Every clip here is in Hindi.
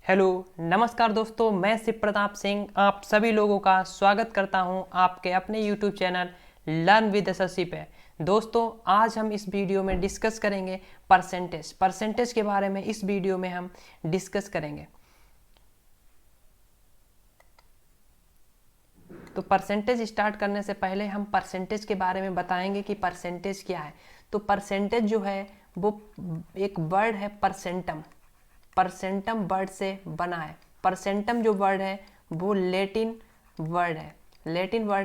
हेलो नमस्कार दोस्तों, मैं शिव प्रताप सिंह आप सभी लोगों का स्वागत करता हूं आपके अपने YouTube channel learn with SSC पे। दोस्तों, आज हम इस वीडियो में डिस्कस करेंगे परसेंटेज के बारे में। इस वीडियो में हम डिस्कस करेंगे। तो परसेंटेज स्टार्ट करने से पहले हम परसेंटेज के बारे में बताएंगे कि परसेंटेज क्या है। तो परसेंटेज जो है वो एक वर्ड है परसेंटम। परसेंटम वर्ड से बना है। परसेंटम जो वर्ड है वो लेटिन वर्ड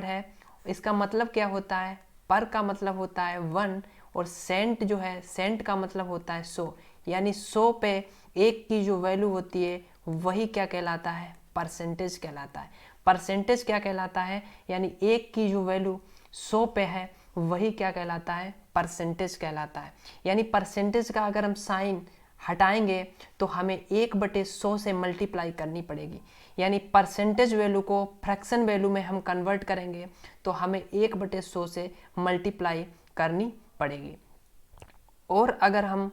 है। इसका मतलब क्या होता है? पर का मतलब होता है 1 और सेंट जो है, सेंट का मतलब होता है 100। यानी 100 पे एक की जो वैल्यू होती है वही क्या कहलाता है? परसेंटेज कहलाता है। परसेंटेज क्या कहलाता है? यानी एक की जो वैल्यू 100 पे है वही क्या कहलाता है? परसेंटेज कहलाता है। यानी परसेंटेज का अगर हम साइन हटाएंगे तो हमें 1/100 से मल्टीप्लाई करनी पड़ेगी। यानी परसेंटेज वैल्यू को फ्रैक्शन वैल्यू में हम कन्वर्ट करेंगे तो हमें 1/100 से मल्टीप्लाई करनी पड़ेगी। और अगर हम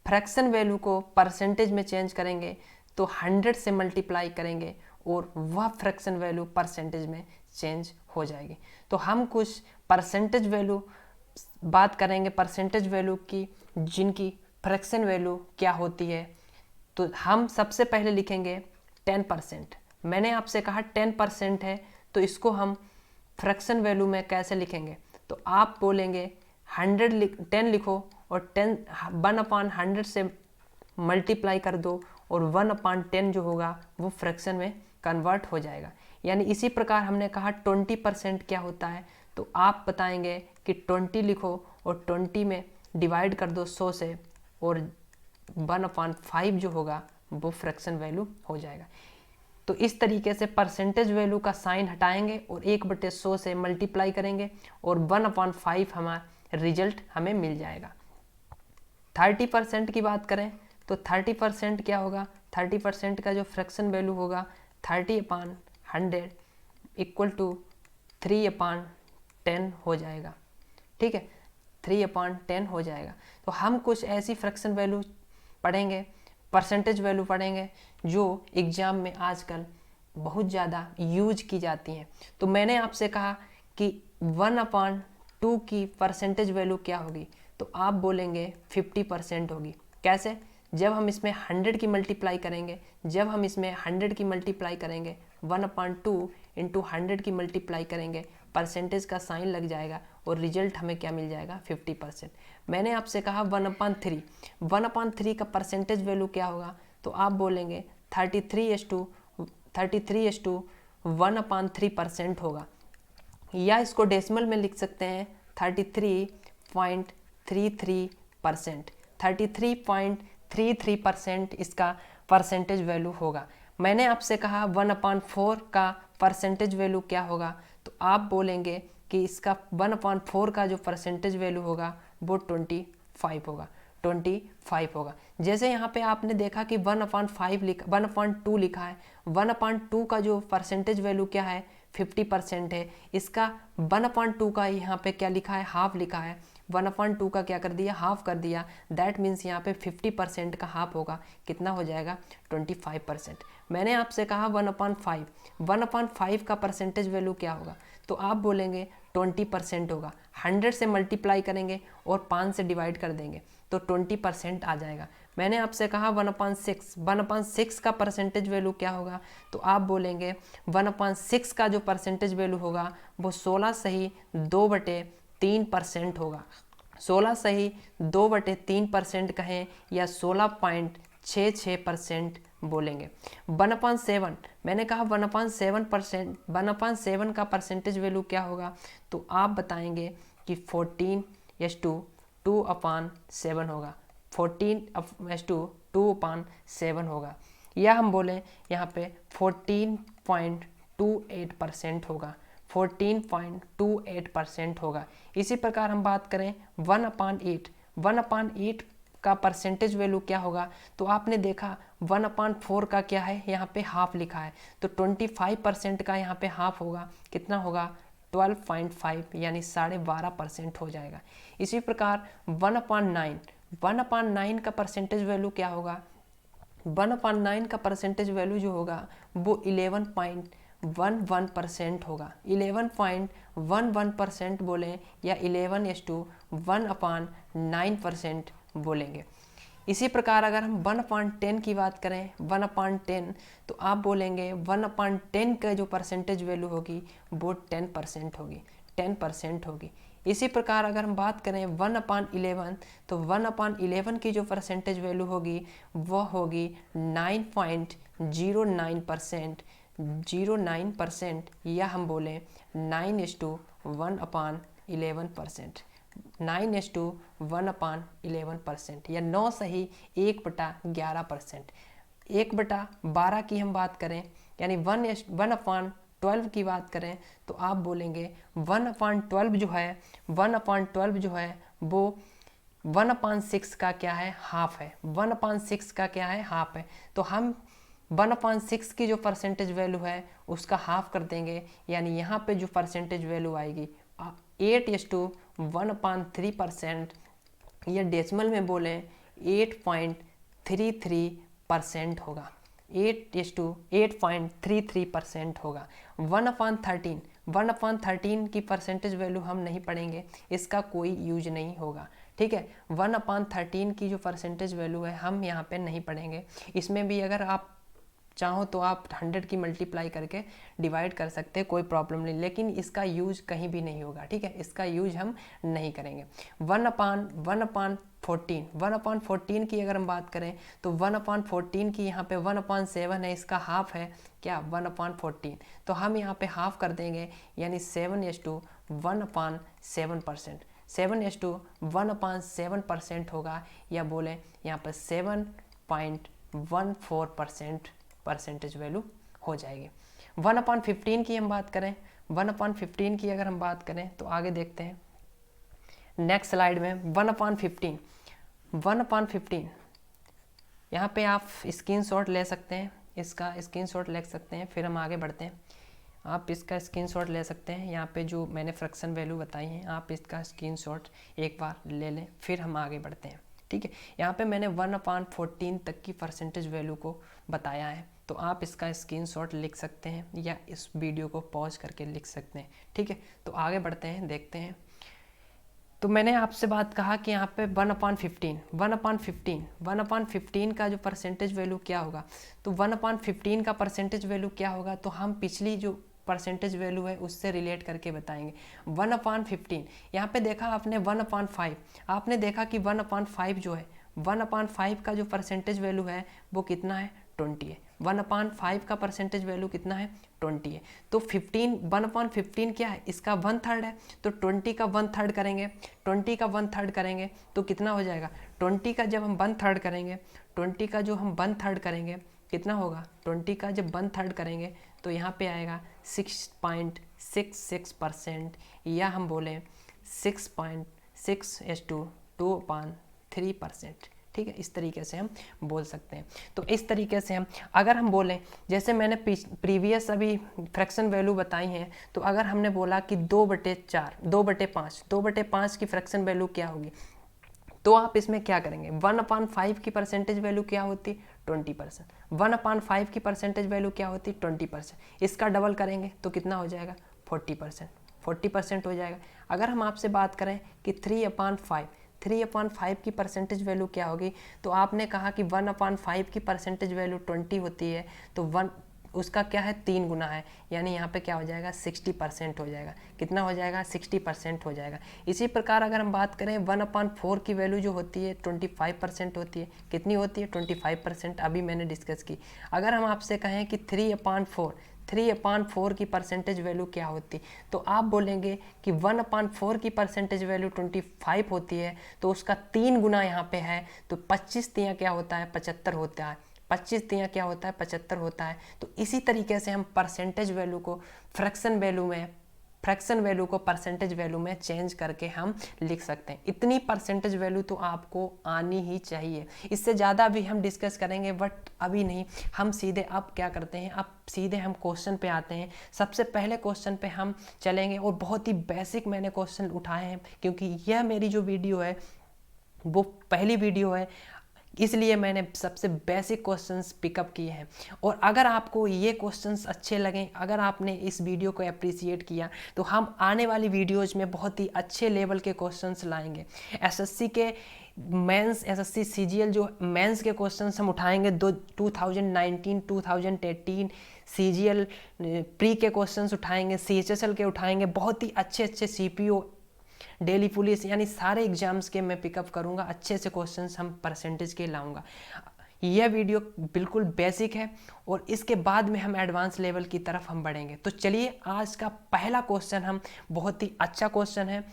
फ्रैक्शन वैल्यू को परसेंटेज में चेंज करेंगे तो 100 से मल्टीप्लाई करेंगे और वह फ्रैक्शन वैल्यू परसेंटेज में चेंज हो जाएगी। तो हम कुछ परसेंटेज वैल्यू बात करेंगे, परसेंटेज वैल्यू की जिनकी फ्रैक्शन वैल्यू क्या होती है। तो हम सबसे पहले लिखेंगे 10%। मैंने आपसे कहा 10% है, तो इसको हम फ्रैक्शन वैल्यू में कैसे लिखेंगे? तो आप बोलेंगे 10 लिखो और 1/100 से मल्टीप्लाई कर दो और 1/10 जो होगा वो फ्रैक्शन में कन्वर्ट हो जाएगा। यानी इसी प्रकार हमने कहा 20% क्या होता है, तो आप बताएंगे कि 20 लिखो और 20 में डिवाइड कर दो 100 से और 1/5 जो होगा वो फ्रैक्शन वैल्यू हो जाएगा। तो इस तरीके से परसेंटेज वैल्यू का साइन हटाएंगे और 1/100 से मल्टीप्लाई करेंगे और 1/5 हमारा रिजल्ट हमें मिल जाएगा। 30% की बात करें तो 30% क्या होगा? 30% का जो फ्रैक्शन वैल्यू होगा 30/100 इक्वल टू 3/10 हो जाएगा। ठीक है, 3/10 हो जाएगा। तो हम कुछ ऐसी फ्रैक्शन वैल्यू पढ़ेंगे, परसेंटेज वैल्यू पढ़ेंगे जो एग्जाम में आजकल बहुत ज़्यादा यूज की जाती हैं। तो मैंने आपसे कहा कि 1/2 की परसेंटेज वैल्यू क्या होगी, तो आप बोलेंगे 50% होगी। कैसे? जब हम इसमें 100 की मल्टीप्लाई करेंगे, 1/2 इंटू 100 की मल्टीप्लाई करेंगे, परसेंटेज का साइन लग जाएगा और रिजल्ट हमें क्या मिल जाएगा? 50%। मैंने आपसे कहा 1/3 का परसेंटेज वैल्यू क्या होगा, तो आप बोलेंगे 33:1/3% होगा। या इसको डेसिमल में लिख सकते हैं 33.33%। 33.33% इसका परसेंटेज वैल्यू होगा। मैंने आपसे कहा 1/4 का परसेंटेज वैल्यू क्या होगा, तो आप बोलेंगे कि इसका 1/4 का जो परसेंटेज वैल्यू होगा वो 25 होगा। जैसे यहाँ पे आपने देखा कि 1/2 लिखा है। 1/2 का जो परसेंटेज वैल्यू क्या है? 50% है। इसका 1/2 का यहाँ पे क्या लिखा है? हाफ लिखा है। 1/2 का क्या कर दिया? हाफ कर दिया। दैट मीन्स यहाँ पे 50% का हाफ होगा, कितना हो जाएगा? 25%। मैंने आपसे कहा 1/5 का परसेंटेज वैल्यू क्या होगा, तो आप बोलेंगे 20% होगा। 100 से मल्टीप्लाई करेंगे और 5 से डिवाइड कर देंगे तो 20% आ जाएगा। मैंने आपसे कहा 1/6 का परसेंटेज वैल्यू क्या होगा, तो आप बोलेंगे 1/6 का जो परसेंटेज वैल्यू होगा वो 16 सही 2/3% होगा। 16 सही 2/3% कहें या 16.66% बोलेंगे। 1/7 मैंने कहा 1/7 का परसेंटेज वैल्यू क्या होगा, तो आप बताएंगे कि 14:2/7 होगा। 14:2/7 होगा। या हम बोलें यहाँ पे 14.28% होगा। 14.28% होगा। इसी प्रकार हम बात करें 1/8 का परसेंटेज वैल्यू क्या होगा, तो आपने देखा 1/4 का क्या है? यहाँ पे हाफ लिखा है, तो 25% का यहाँ पे हाफ होगा, कितना होगा? 12.5 यानी 12.5% हो जाएगा। इसी प्रकार 1/9 का परसेंटेज वैल्यू क्या होगा, 1/9 का परसेंटेज वैल्यू जो होगा वो 11.11% होगा। 11.11% बोलें या 11:1/9% बोलेंगे। इसी प्रकार अगर हम 1/10 की बात करें, 1/10 तो आप बोलेंगे 1/10 का जो परसेंटेज वैल्यू होगी वो 10% होगी, 10% होगी। इसी प्रकार अगर हम बात करें 1/11 तो 1/11 की जो परसेंटेज वैल्यू होगी वह होगी 9.09%, 09%, या हम बोलें 9:1/11%, 9:1/11%, या 9 सही 1/11%। 1/12 की हम बात करें यानी 1/12 की बात करें तो आप बोलेंगे 1/12 जो है, 1/12 जो है वो 1/6 का क्या है, हाफ है। 1/6 का क्या है, हाफ है। तो हम 1/6 की जो परसेंटेज वैल्यू है उसका हाफ कर देंगे, यानी यहाँ पे जो परसेंटेज वैल्यू आएगी 8:1/3%, या डेसिमल में बोलें 8.33% होगा, 8:8.33% होगा। 1/13 की परसेंटेज वैल्यू हम नहीं पढ़ेंगे, इसका कोई यूज नहीं होगा, ठीक है। 1/13 की जो परसेंटेज वैल्यू है हम यहाँ पे नहीं पढ़ेंगे। इसमें भी अगर आप चाहो तो आप 100 की मल्टीप्लाई करके डिवाइड कर सकते हैं, कोई प्रॉब्लम नहीं, लेकिन इसका यूज कहीं भी नहीं होगा, ठीक है, इसका यूज हम नहीं करेंगे। 1/14 की अगर हम बात करें तो 1/14 की यहाँ पे 1/7 है, इसका हाफ है क्या, 1/14, तो हम यहाँ पे हाफ कर देंगे, यानी 7:1/7%, 7:1/7% होगा, या बोले यहाँ पर 7.14% परसेंटेज वैल्यू हो जाएगी। 1/15 की हम बात करें, 1/15 की अगर हम बात करें तो आगे देखते हैं नेक्स्ट स्लाइड में। 1/15 यहाँ पे आप स्क्रीनशॉट ले सकते हैं, इसका स्क्रीनशॉट ले सकते हैं, फिर हम आगे बढ़ते हैं। आप इसका स्क्रीनशॉट ले सकते हैं, यहाँ पे जो मैंने फ्रैक्शन वैल्यू बताई हैं आप इसका स्क्रीनशॉट एक बार ले लें, फिर हम आगे बढ़ते हैं, ठीक है। यहाँ पे मैंने 1/14 तक की परसेंटेज वैल्यू को बताया है, तो आप इसका स्क्रीनशॉट लिख सकते हैं या इस वीडियो को पॉज करके लिख सकते हैं, ठीक है। तो आगे बढ़ते हैं, देखते हैं। तो मैंने आपसे बात कहा कि यहाँ पे 1/15 का जो परसेंटेज वैल्यू क्या होगा, तो 1/15 का परसेंटेज वैल्यू क्या होगा, तो हम पिछली जो परसेंटेज वैल्यू है उससे रिलेट करके बताएंगे। 1/15 यहाँ पे देखा आपने 1/5, आपने देखा कि 1/5 जो है, 1/5 का जो परसेंटेज वैल्यू है वो कितना है, 20 है। 1/5 का परसेंटेज वैल्यू कितना है, 20 है। तो 1/15 क्या है, इसका 1/3 है, तो 20 का 1/3 करेंगे, 20 का 1/3 करेंगे तो कितना हो जाएगा, 20 का जब हम 1/3 करेंगे, 20 का जो हम 1/3 करेंगे कितना होगा, 20 का जब 1/3 करेंगे तो यहाँ पे आएगा 6.66%, या हम बोलें 6.6:2/3%, ठीक है। इस तरीके से हम बोल सकते हैं। तो इस तरीके से हम अगर हम बोलें, जैसे मैंने प्रीवियस अभी फ्रैक्शन वैल्यू बताई हैं, तो अगर हमने बोला कि 2/4, 2/5 की फ्रैक्शन वैल्यू क्या होगी, तो आप इसमें क्या करेंगे, 1/5 की परसेंटेज वैल्यू क्या होती है, 20%। 1/5 की परसेंटेज वैल्यू क्या होती है, 20%। इसका डबल करेंगे तो कितना हो जाएगा, 40%, 40% हो जाएगा। अगर हम आपसे बात करें कि 3/5 की परसेंटेज वैल्यू क्या होगी, तो आपने कहा कि 1/5 की परसेंटेज वैल्यू 20 होती है, तो उसका क्या है, 3 गुना है, यानी यहाँ पे क्या हो जाएगा, 60% हो जाएगा। कितना हो जाएगा, 60% हो जाएगा। इसी प्रकार अगर हम बात करें 1/4 की वैल्यू जो होती है 25% होती है। कितनी होती है, 25%, अभी मैंने डिस्कस की। अगर हम आपसे कहें कि 3/4 की परसेंटेज वैल्यू क्या होती, तो आप बोलेंगे कि 1/4 की परसेंटेज वैल्यू 25 होती है, तो उसका 3 गुना यहाँ पे है, तो 25 क्या होता है, 75 होता है। 25 क्या होता है, 75 होता है। तो इसी तरीके से हम परसेंटेज वैल्यू को फ्रैक्शन वैल्यू को परसेंटेज वैल्यू में चेंज करके हम लिख सकते हैं। इतनी परसेंटेज वैल्यू तो आपको आनी ही चाहिए, इससे ज़्यादा भी हम डिस्कस करेंगे बट अभी नहीं। हम सीधे अब क्या करते हैं, अब सीधे हम क्वेश्चन पे आते हैं। सबसे पहले क्वेश्चन पे हम चलेंगे और बहुत ही बेसिक मैंने क्वेश्चन उठाए हैं, क्योंकि यह मेरी जो वीडियो है वो पहली वीडियो है इसलिए मैंने सबसे बेसिक क्वेश्चंस पिकअप किए हैं। और अगर आपको ये क्वेश्चंस अच्छे लगें, अगर आपने इस वीडियो को अप्रिशिएट किया, तो हम आने वाली वीडियोज़ में बहुत ही अच्छे लेवल के क्वेश्चंस लाएंगे। एसएससी के मेंस, एसएससी सीजीएल जो मेंस के क्वेश्चंस हम उठाएंगे 2019 2018 सीजीएल प्री के क्वेश्चंस उठाएंगे, सीएचएसएल के उठाएंगे, बहुत ही अच्छे अच्छे सीपीओ, दिल्ली पुलिस, यानी सारे एग्जाम्स के मैं पिकअप करूंगा, अच्छे से क्वेश्चंस हम परसेंटेज के लाऊंगा। यह वीडियो बिल्कुल बेसिक है और इसके बाद में हम एडवांस लेवल की तरफ हम बढ़ेंगे। तो चलिए आज का पहला क्वेश्चन, हम बहुत ही अच्छा क्वेश्चन है,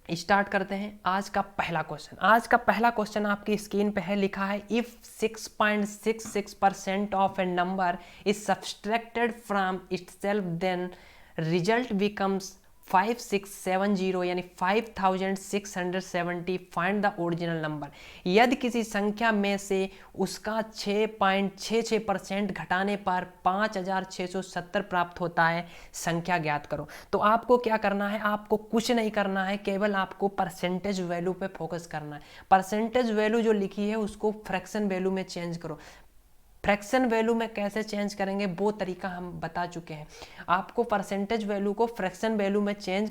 स्टार्ट करते हैं। आज का पहला क्वेश्चन आपकी स्क्रीन पे है, लिखा है if 6.66% of a number is subtracted from itself then result becomes 5670 यानी 5670, फाइंड द ओरिजिनल नंबर। यदि किसी संख्या में से उसका 6.66% घटाने पर 5670 प्राप्त होता है, संख्या ज्ञात करो। तो आपको क्या करना है, आपको कुछ नहीं करना है, केवल आपको परसेंटेज वैल्यू पे फोकस करना है। परसेंटेज वैल्यू जो लिखी है उसको फ्रैक्शन वैल्यू में चेंज करो। फ्रैक्शन वैल्यू में कैसे चेंज करेंगे वो तरीका हम बता चुके हैं। आपको परसेंटेज वैल्यू को फ्रैक्शन वैल्यू में चेंज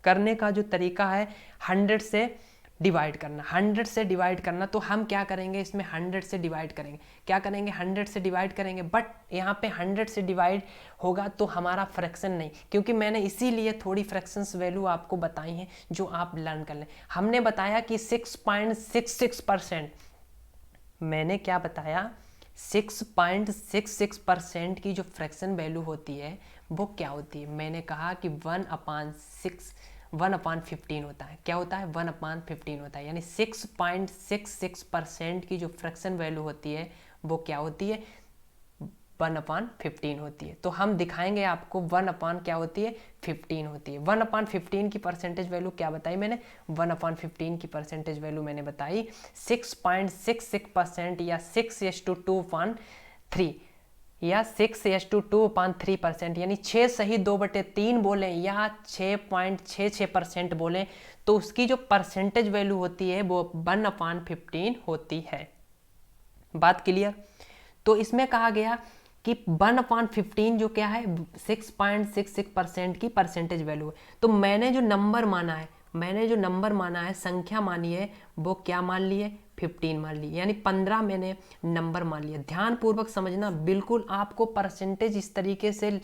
करने का जो तरीका है 100 से डिवाइड करना। 100 से डिवाइड करना, तो हम क्या करेंगे, इसमें 100 से डिवाइड करेंगे। क्या करेंगे, 100 से डिवाइड करेंगे, बट यहाँ पे 100 से डिवाइड होगा तो हमारा फ्रैक्शन नहीं, क्योंकि मैंने इसीलिए थोड़ी फ्रैक्शंस वैल्यू आपको बताई हैं जो आप लर्न कर लें। हमने बताया कि 6.66%, मैंने क्या बताया, 6.66% की जो फ्रैक्शन वैल्यू होती है वो क्या होती है, मैंने कहा कि 1/15 होता है। क्या होता है, 1/15 होता है, यानी 6.66% की जो फ्रैक्शन वैल्यू होती है वो क्या होती है, 1/15 होती है। तो हम दिखाएंगे आपको 1/ क्या होती है, 15 होती है। 1/15 की परसेंटेज वैल्यू क्या बताई मैंने, 1/15 की परसेंटेज वैल्यू मैंने बताई 6.66% या 6:2/3 या 6:2/3%, यानी 6 सही 2/3 बोलें या 6.66% बोलें, तो उसकी जो परसेंटेज वैल्यू होती है वो 1/15 होती है। बात क्लियर। तो इसमें कहा गया कि 1/15 जो क्या है, 6.66% की परसेंटेज वैल्यू है। तो मैंने जो नंबर माना है, संख्या मानी है, वो क्या मान लिए, 15 मान ली, यानी 15 मैंने नंबर मान लिया। ध्यानपूर्वक समझना, बिल्कुल आपको परसेंटेज इस तरीके से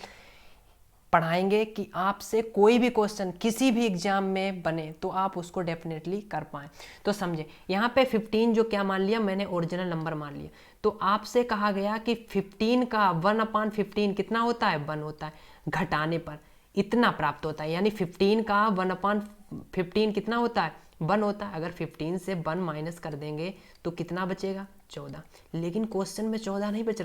पढ़ाएंगे कि आपसे कोई भी क्वेश्चन किसी भी एग्जाम में बने तो आप उसको डेफिनेटली कर पाएं। तो समझे, यहाँ पे 15 जो क्या मान लिया, मैंने ओरिजिनल नंबर मान लिया। तो आपसे कहा गया कि 15 का 1/15 कितना होता है, 1 होता है, घटाने पर इतना प्राप्त होता है, यानी 15 का 1/15 कितना होता है, 1 होता है। अगर 15 से 1 माइनस कर देंगे तो कितना बचेगा, 14। लेकिन क्वेश्चन में 14 नहीं बच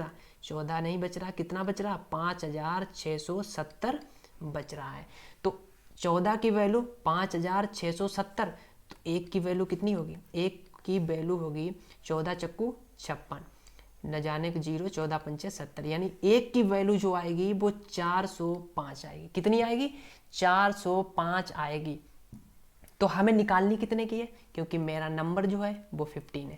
रहा, कितना बच रहा, 5670 बच रहा है। तो 14 की वैल्यू 5670, तो 1 की वैल्यू कितनी होगी, 1 की वैल्यू होगी 14 चक्कू 56, न जाने के 0, 14 पंचे 70, यानी 1 की वैल्यू जो आएगी वो 405 आएगी। कितनी आएगी, 405 आएगी। तो हमें निकालनी कितने की है, क्योंकि मेरा नंबर जो है वो 15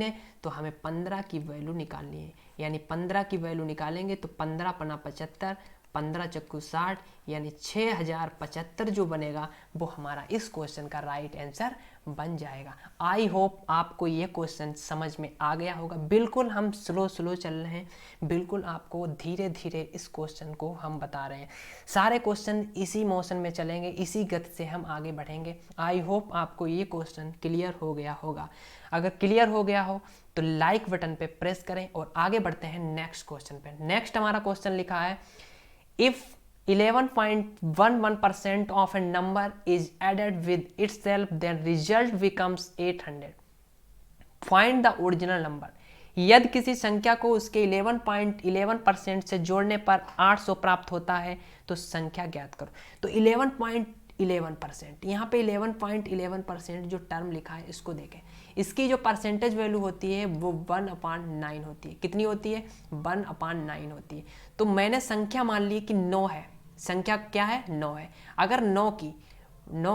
है, तो हमें 15 की वैल्यू निकालनी है। यानी 15 की वैल्यू निकालेंगे तो 15 पना 75, 15 चक्कू 60, यानी 6075 जो बनेगा वो हमारा इस क्वेश्चन का राइट आंसर बन जाएगा। आई होप आपको ये क्वेश्चन समझ में आ गया होगा। बिल्कुल हम स्लो चल रहे हैं, बिल्कुल आपको धीरे धीरे इस क्वेश्चन को हम बता रहे हैं। सारे क्वेश्चन इसी मोशन में चलेंगे, इसी गति से हम आगे बढ़ेंगे। आई होप आपको ये क्वेश्चन क्लियर हो गया होगा। अगर क्लियर हो गया हो तो लाइक बटन पे प्रेस करें और आगे बढ़ते हैं नेक्स्ट क्वेश्चन पे। नेक्स्ट हमारा क्वेश्चन लिखा है, if 11.11% of a number is added with itself then result becomes 800, find the original number। यदि किसी संख्या को उसके 11.11% से जोड़ने पर 800 प्राप्त होता है तो संख्या ज्ञात करो। तो 11.11%, यहाँ पे 11.11% जो टर्म लिखा है इसको देखें, इसकी जो परसेंटेज वैल्यू होती है वो 1/9 होती है। कितनी होती है, 1/9 होती है। तो मैंने संख्या मान ली कि 9 है, संख्या क्या है, 9 है। अगर 9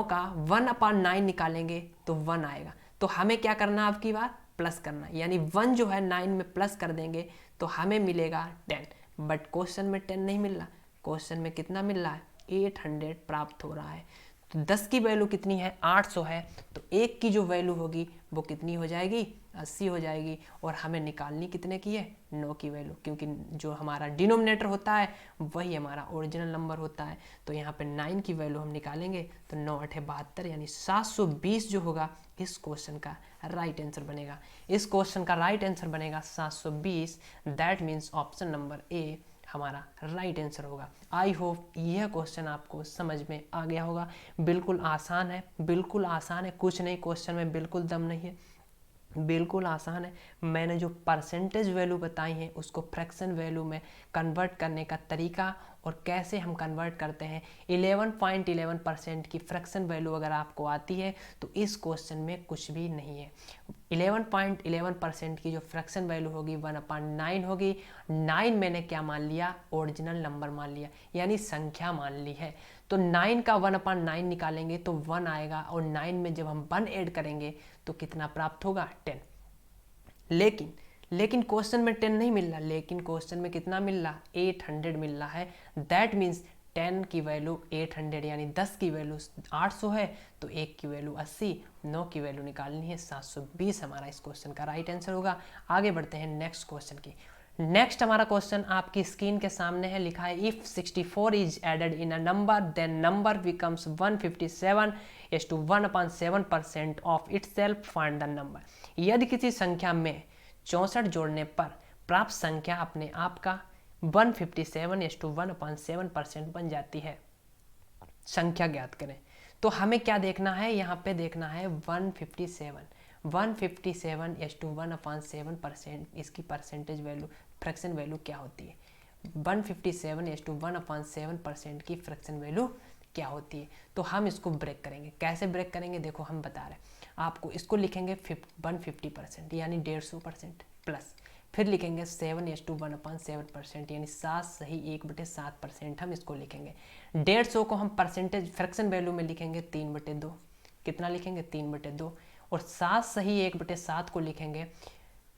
का 1/9 निकालेंगे तो 1 आएगा। तो हमें क्या करना, आपकी बार प्लस करना, यानी 1 जो है 9 में प्लस कर देंगे तो हमें मिलेगा 10। बट क्वेश्चन में 10 नहीं मिल रहा, क्वेश्चन में कितना मिल रहा है, 800 प्राप्त हो रहा है। तो 10 की वैल्यू कितनी है, 800 है, तो 1 की जो वैल्यू होगी वो कितनी हो जाएगी, 80 हो जाएगी। और हमें निकालनी कितने की है, 9 की वैल्यू, क्योंकि जो हमारा डिनोमिनेटर होता है वही हमारा ओरिजिनल नंबर होता है। तो यहाँ पे 9 की वैल्यू हम निकालेंगे तो 9 8 72, यानी 720 जो होगा इस क्वेश्चन का राइट आंसर बनेगा। इस क्वेश्चन का राइट आंसर बनेगा 720। That means option number A हमारा राइट आंसर होगा। आई होप यह क्वेश्चन आपको समझ में आ गया होगा। बिल्कुल आसान है, बिल्कुल आसान है, कुछ नहीं क्वेश्चन में बिल्कुल दम नहीं है, बिल्कुल आसान है। मैंने जो परसेंटेज वैल्यू बताई हैं उसको फ्रैक्शन वैल्यू में कन्वर्ट करने का तरीका और कैसे हम कन्वर्ट करते हैं, 11.11% की फ्रैक्शन वैल्यू अगर आपको आती है तो इस क्वेश्चन में कुछ भी नहीं है। 11.11% की जो फ्रैक्शन वैल्यू होगी 1/9 होगी। 9 मैंने क्या मान लिया, ओरिजिनल नंबर मान लिया, यानी संख्या मान ली है। तो 9 का 1/9 निकालेंगे तो 1 आएगा, और 9 में जब हम 1 ऐड करेंगे तो कितना प्राप्त होगा, 10। लेकिन क्वेश्चन में 10 नहीं मिल रहा, लेकिन क्वेश्चन में कितना मिल रहा, 800 मिल रहा है। दैट मीन्स 10 की वैल्यू 800, यानी 10 की वैल्यू 800 है, तो 1 की वैल्यू 80, 9 की वैल्यू निकालनी है 720, हमारा इस क्वेश्चन का राइट आंसर होगा। आगे बढ़ते हैं नेक्स्ट क्वेश्चन की। नेक्स्ट हमारा क्वेश्चन आपकी स्क्रीन के सामने है, लिखा है if 64 is added in a number then number becomes 157 1/7% of itself, find the number. यदि किसी संख्या में 64 जोड़ने पर प्राप्त संख्या अपने आप का 157 1/7% बन जाती है, संख्या ज्ञात करें। तो हमें क्या देखना है, यहाँ पे देखना है 157 1/7% इसकी परसेंटेज वैल्यू फ्रैक्शन वैल्यू क्या होती है, 157 1/7% की फ्रैक्शन वैल्यू क्या होती है। तो हम इसको ब्रेक करेंगे, कैसे ब्रेक करेंगे देखो, हम बता रहे हैं आपको। इसको लिखेंगे 150% यानी 150% प्लस, फिर लिखेंगे 7:1/7% यानी 7 सही 1/7%, हम इसको लिखेंगे। 150 को हम परसेंटेज फ्रैक्शन वैल्यू में लिखेंगे 3/2, कितना लिखेंगे 3/2, और 7 सही 1/7 को लिखेंगे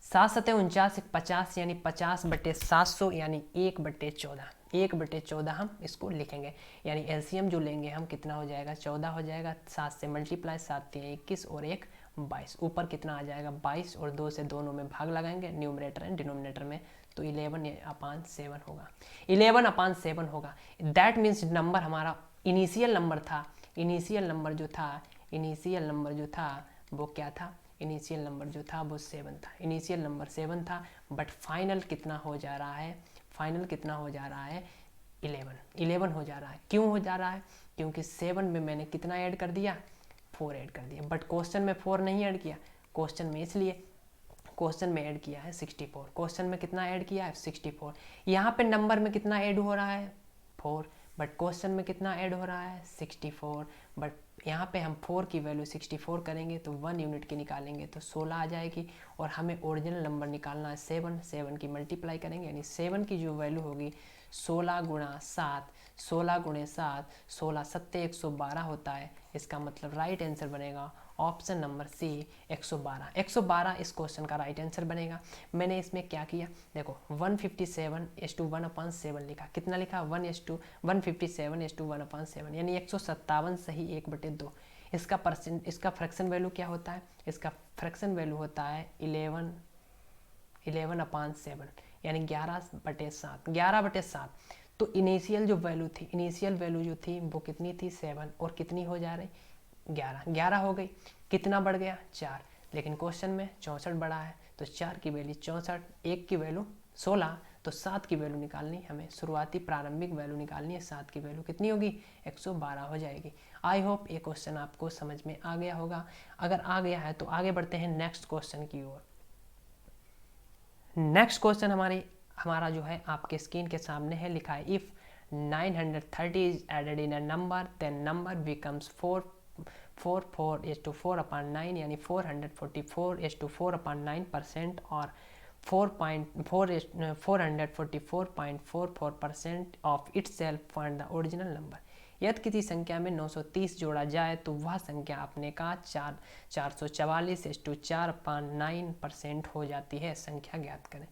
7 7 49 50 यानी 50/700 यानी 1/14, 1/14 हम इसको लिखेंगे। यानी एलसीएम जो लेंगे हम कितना हो जाएगा, 14 हो जाएगा। 7 से मल्टीप्लाई, 7 3 21 और 1 22, ऊपर कितना आ जाएगा 22, और 2 से दोनों में भाग लगाएंगे न्यूमरेटर एंड डिनोमिनेटर में, तो 11/7 होगा, 11/7 होगा। दैट मीन्स नंबर हमारा इनिशियल नंबर था, इनिशियल नंबर जो था वो क्या था, इनिशियल नंबर जो था वो 7 था, इनिशियल नंबर 7 था। बट फाइनल कितना हो जा रहा है, फाइनल कितना हो जा रहा है, 11 हो जा रहा है। क्यों हो जा रहा है, क्योंकि 7 में मैंने कितना ऐड कर दिया, 4 ऐड कर दिया। बट क्वेश्चन में 4 नहीं ऐड किया, क्वेश्चन में इसलिए क्वेश्चन में ऐड किया है 64, क्वेश्चन में कितना ऐड किया है 64। यहाँ पे नंबर में कितना ऐड हो रहा है 4, बट क्वेश्चन में कितना ऐड हो रहा है 64। बट यहाँ पे हम 4 की वैल्यू 64 करेंगे तो 1 यूनिट की निकालेंगे तो 16 आ जाएगी, और हमें ओरिजिनल नंबर निकालना है 7 की मल्टीप्लाई करेंगे, यानी 7 की जो वैल्यू होगी 16 × 7, 16 × 7, 16 7 112 होता है। इसका मतलब राइट आंसर बनेगा ऑप्शन नंबर सी 112। 112 इस क्वेश्चन का राइट आंसर बनेगा। मैंने इसमें क्या किया देखो, 157 लिखा, कितना लिखा 157 यानी 157 सही 1/2। इसका फ्रैक्शन वैल्यू क्या होता है, इसका फ्रैक्शन वैल्यू होता है 11/7 यानी 11/7, 11/7। तो इनिशियल जो वैल्यू थी, इनिशियल वैल्यू जो थी वो कितनी थी 7, और कितनी हो जा रही 11, 11 हो गई। कितना बढ़ गया 4, लेकिन क्वेश्चन में 64 बढ़ा है, तो 4 की वैल्यू 64, 1 की वैल्यू 16, तो 7 की वैल्यू निकालनी, हमें शुरुआती प्रारंभिक वैल्यू निकालनी है। 7 की वैल्यू कितनी होगी 112 हो जाएगी। आई होप ये क्वेश्चन आपको समझ में आ गया होगा। अगर आ गया है तो आगे बढ़ते हैं नेक्स्ट क्वेश्चन की ओर। नेक्स्ट क्वेश्चन हमारा जो है आपके स्क्रीन के सामने है, लिखा है if 930 is added in a number then number becomes 4/9 यानी 444/4/9% और 444.44% of itself, find the original number. यदि किसी संख्या में 930 जोड़ा जाए तो वह संख्या आपने कहा 444/4/9% हो जाती है। संख्या ज्ञात करें।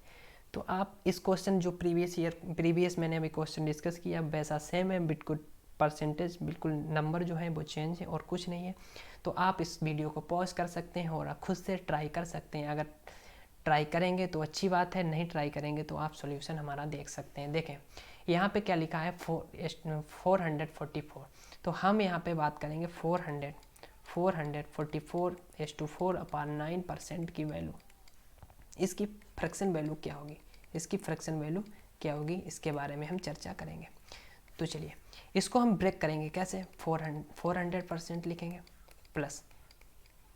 तो आप इस क्वेश्चन जो प्रीवियस मैंने अभी क्वेश्चन डिस्कस किया वैसा सेम है, बिल्कुल परसेंटेज बिल्कुल नंबर जो है वो चेंज है और कुछ नहीं है। तो आप इस वीडियो को पॉज कर सकते हैं और खुद से ट्राई कर सकते हैं। अगर ट्राई करेंगे तो अच्छी बात है, नहीं ट्राई करेंगे तो आप सॉल्यूशन हमारा देख सकते हैं। देखें यहाँ पे क्या लिखा है 444। तो हम यहाँ पे बात करेंगे 444/4/9% की वैल्यू। इसकी फ्रैक्शन वैल्यू क्या होगी, इसकी फ्रैक्शन वैल्यू क्या होगी, इसके बारे में हम चर्चा करेंगे। तो चलिए इसको हम ब्रेक करेंगे कैसे। 400% लिखेंगे प्लस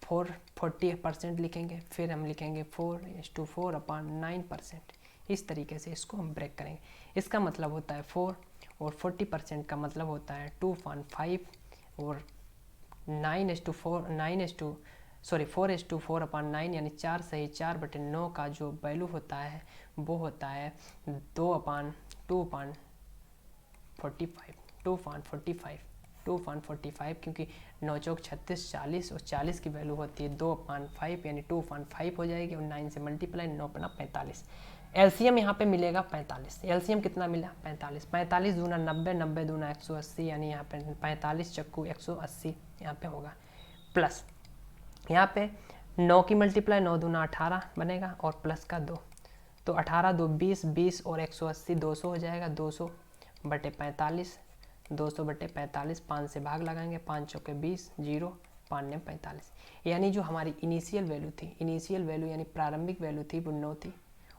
40% लिखेंगे, फिर हम लिखेंगे 4/4/9%। इस तरीके से इसको हम ब्रेक करेंगे। इसका मतलब होता है 4 और 40% का मतलब होता है 2.5 और 4/4/9 यानी 4 सही 4/9 का जो वैल्यू होता है वो होता है 2/2.45 क्योंकि 9 चौक 36 40 और 40 की वैल्यू होती है 2/5 यानी 2.5 हो जाएगी और 9 से मल्टीप्लाई 9 पना 45। एलसीएम यहाँ पे मिलेगा 45। एलसीएम कितना मिला 45। 45 दूना 90, 90 दूना 180 यानी यहाँ पे 45 चक्कू 180 यहाँ पे होगा। प्लस यहाँ पे 9 की मल्टीप्लाई 9 दूना 18 बनेगा और प्लस का 2, तो 18 2 20, 20 और 180 200 हो जाएगा। 200/45, 200/45, 5 से भाग लगाएंगे, 5 चौके 20, 0, 5 ने 45। यानी जो हमारी इनिशियल वैल्यू थी, इनिशियल वैल्यू यानी प्रारंभिक वैल्यू थी वो 9 थी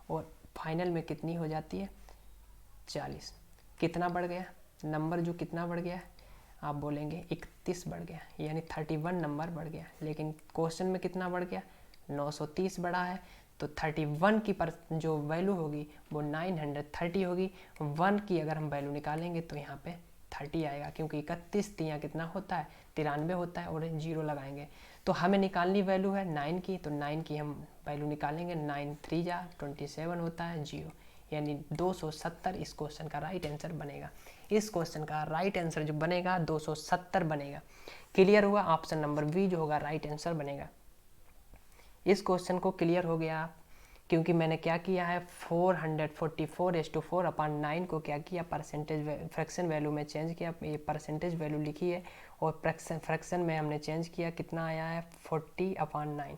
और फाइनल में कितनी हो जाती है 40। कितना बढ़ गया नंबर, जो कितना बढ़ गया आप बोलेंगे 31 बढ़ गया, यानी 31 नंबर बढ़ गया। लेकिन क्वेश्चन में कितना बढ़ गया 930 बढ़ा है, तो 31 की जो वैल्यू होगी वो 930 होगी। 1 की अगर हम वैल्यू निकालेंगे तो यहाँ पे 30 आएगा, क्योंकि 31 तियाँ कितना होता है 93 होता है और 0 लगाएंगे। तो हमें निकालनी वैल्यू है 9 की, तो 9 की हम वैल्यू निकालेंगे। 9 3 जा 27 होता है 0, यानी 270 इस क्वेश्चन का राइट आंसर बनेगा। इस क्वेश्चन का राइट आंसर जो बनेगा 270 बनेगा। क्लियर हुआ, ऑप्शन नंबर बी जो होगा राइट आंसर बनेगा। इस क्वेश्चन को क्लियर हो गया, क्योंकि मैंने क्या किया है 444/4/9 को क्या किया परसेंटेज फ्रैक्शन वैल्यू में चेंज किया, ये परसेंटेज वैल्यू लिखी है और फ्रैक्शन में हमने चेंज किया, कितना आया है 40/9।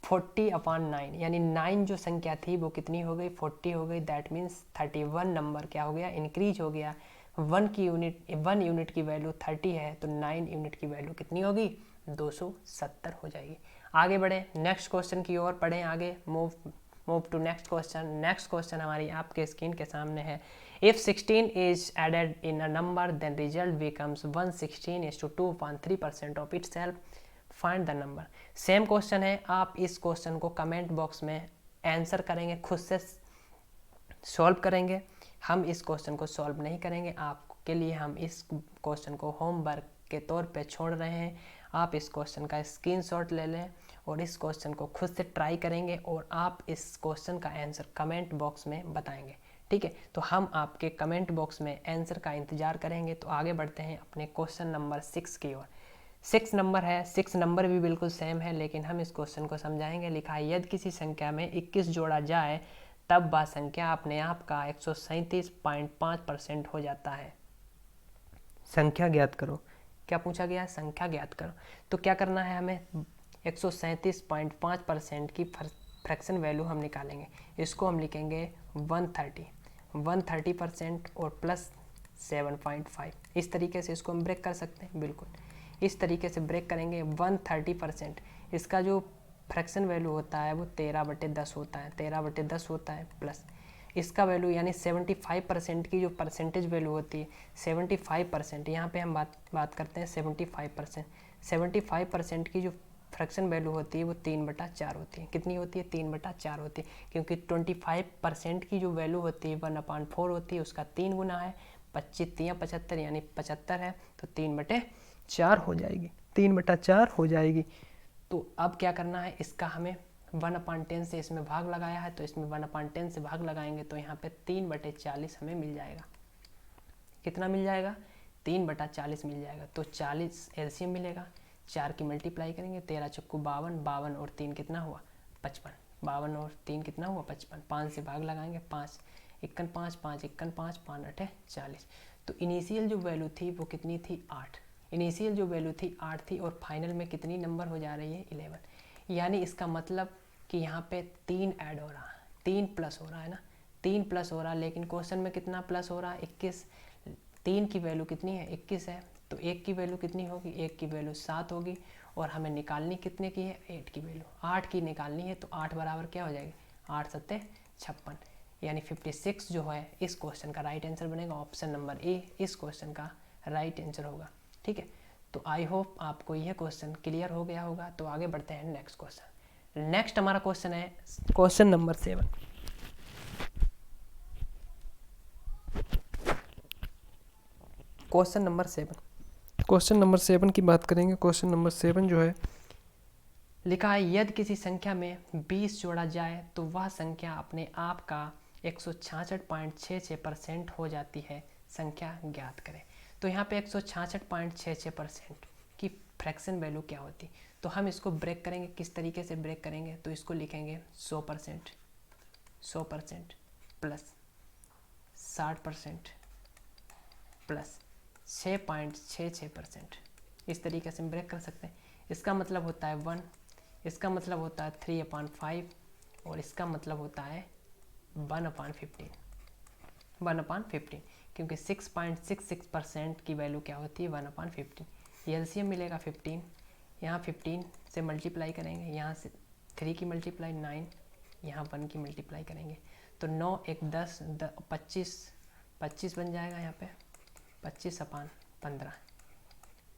40/9 यानी 9 जो संख्या थी वो कितनी हो गई 40 हो गई। दैट मीन्स 31 नंबर क्या हो गया इंक्रीज हो गया। 1 यूनिट की वैल्यू 30 है, तो 9 यूनिट की वैल्यू कितनी होगी 270 हो जाएगी। आगे बढ़े नेक्स्ट क्वेश्चन की ओर पढ़ें आगे। Move to next question. Next question हमारी आपके स्क्रीन के सामने है। If 16 is added in a number then result becomes 116:2.3% of itself, find the number. Same question है, आप इस क्वेश्चन को कमेंट बॉक्स में आंसर करेंगे, खुद से सॉल्व करेंगे। हम इस क्वेश्चन को सॉल्व नहीं करेंगे, आपके लिए हम इस क्वेश्चन को होमवर्क के तौर पे छोड़ रहे हैं। आप इस क्वेश्चन का स्क्रीनशॉट ले लें और इस क्वेश्चन को खुद से ट्राई करेंगे और आप इस क्वेश्चन का आंसर कमेंट बॉक्स में बताएंगे, ठीक है। तो हम आपके कमेंट बॉक्स में आंसर का इंतजार करेंगे। तो आगे बढ़ते हैं अपने क्वेश्चन नंबर 6 की ओर। 6 नंबर है, 6 नंबर भी बिल्कुल सेम है, लेकिन हम इस क्वेश्चन को समझाएंगे। लिखा है यदि किसी संख्या में 21 जोड़ा जाए तब वह संख्या अपने आप का 137.5% हो जाता है। संख्या ज्ञात करो। क्या पूछा गया, संख्या ज्ञात करो। तो क्या करना है हमें 137.5% की फ्रैक्शन वैल्यू हम निकालेंगे। इसको हम लिखेंगे 130% और प्लस 7.5। इस तरीके से इसको हम ब्रेक कर सकते हैं, बिल्कुल इस तरीके से ब्रेक करेंगे। 130% इसका जो फ्रैक्शन वैल्यू होता है वो 13/10 होता है, 13/10 होता है। प्लस इसका वैल्यू यानी 75% की जो परसेंटेज वैल्यू होती है 75%, यहाँ पे हम बात करते हैं 75%। 75% की जो फ्रैक्शन वैल्यू होती है वो 3/4 होती है। कितनी होती है 3/4 होती है, क्योंकि 25% की जो वैल्यू होती है 1/4 होती है, उसका 3 गुना है। 25 3 75 यानी 75 है, तो 3/4 हो जाएगी, 3/4 हो जाएगी। तो अब क्या करना है, इसका हमें 1/10 से इसमें भाग लगाया है, तो इसमें 1/10 से भाग लगाएंगे तो यहाँ पे 3/40 हमें मिल जाएगा। कितना मिल जाएगा 3/40 मिल जाएगा। तो 40 एलसीएम मिलेगा, 4 की मल्टीप्लाई करेंगे, 13 चक्कू 52, 52 और 3 कितना हुआ 55, 52 और 3 कितना हुआ 55, 5 से भाग लगाएंगे, 5 इक्कन 5, 5 इक्कन 5, 5 अठे 40। तो इनिशियल जो वैल्यू थी वो कितनी थी 8, इनिशियल जो वैल्यू थी 8 थी और फाइनल में कितनी नंबर हो जा रही है 11। यानी इसका मतलब कि यहाँ पे 3 ऐड हो रहा है, 3 प्लस हो रहा है ना, 3 प्लस हो रहा है, लेकिन क्वेश्चन में कितना प्लस हो रहा है 21। 3 की वैल्यू कितनी है 21 है, तो 1 की वैल्यू कितनी होगी, 1 की वैल्यू 7 होगी और हमें निकालनी कितने की है 8 की वैल्यू, 8 की निकालनी है। तो 8 बराबर क्या हो जाएगी 8 सत्ते 56, यानी 56 जो है इस क्वेश्चन का राइट आंसर बनेगा। ऑप्शन नंबर ए इस क्वेश्चन का राइट आंसर होगा। ठीक है, तो आई होप आपको यह क्वेश्चन क्लियर हो गया होगा। तो आगे बढ़ते हैं नेक्स्ट क्वेश्चन। नेक्स्ट हमारा क्वेश्चन है क्वेश्चन नंबर 7। क्वेश्चन नंबर 7 की बात करेंगे। क्वेश्चन नंबर 7 जो है लिखा है, यदि किसी संख्या में 20 जोड़ा जाए तो वह संख्या अपने आप का 166.66% हो जाती है, संख्या ज्ञात करें। तो यहाँ पे 166.66% की फ्रैक्शन वैल्यू क्या होती, तो हम इसको ब्रेक करेंगे। किस तरीके से ब्रेक करेंगे, तो इसको लिखेंगे 100%, 100% प्लस 60% प्लस 6.66%, इस तरीके से हम ब्रेक कर सकते हैं। इसका मतलब होता है 1, इसका मतलब होता है 3/5 और इसका मतलब होता है 1/15, 1/15, क्योंकि 6.66% की वैल्यू क्या होती है 1/15। एलसीएम मिलेगा 15, यहाँ 15 से मल्टीप्लाई करेंगे, यहाँ से 3 की मल्टीप्लाई 9, यहाँ 1 की मल्टीप्लाई करेंगे तो 9 1 10 25 बन जाएगा। यहाँ पे 25/15,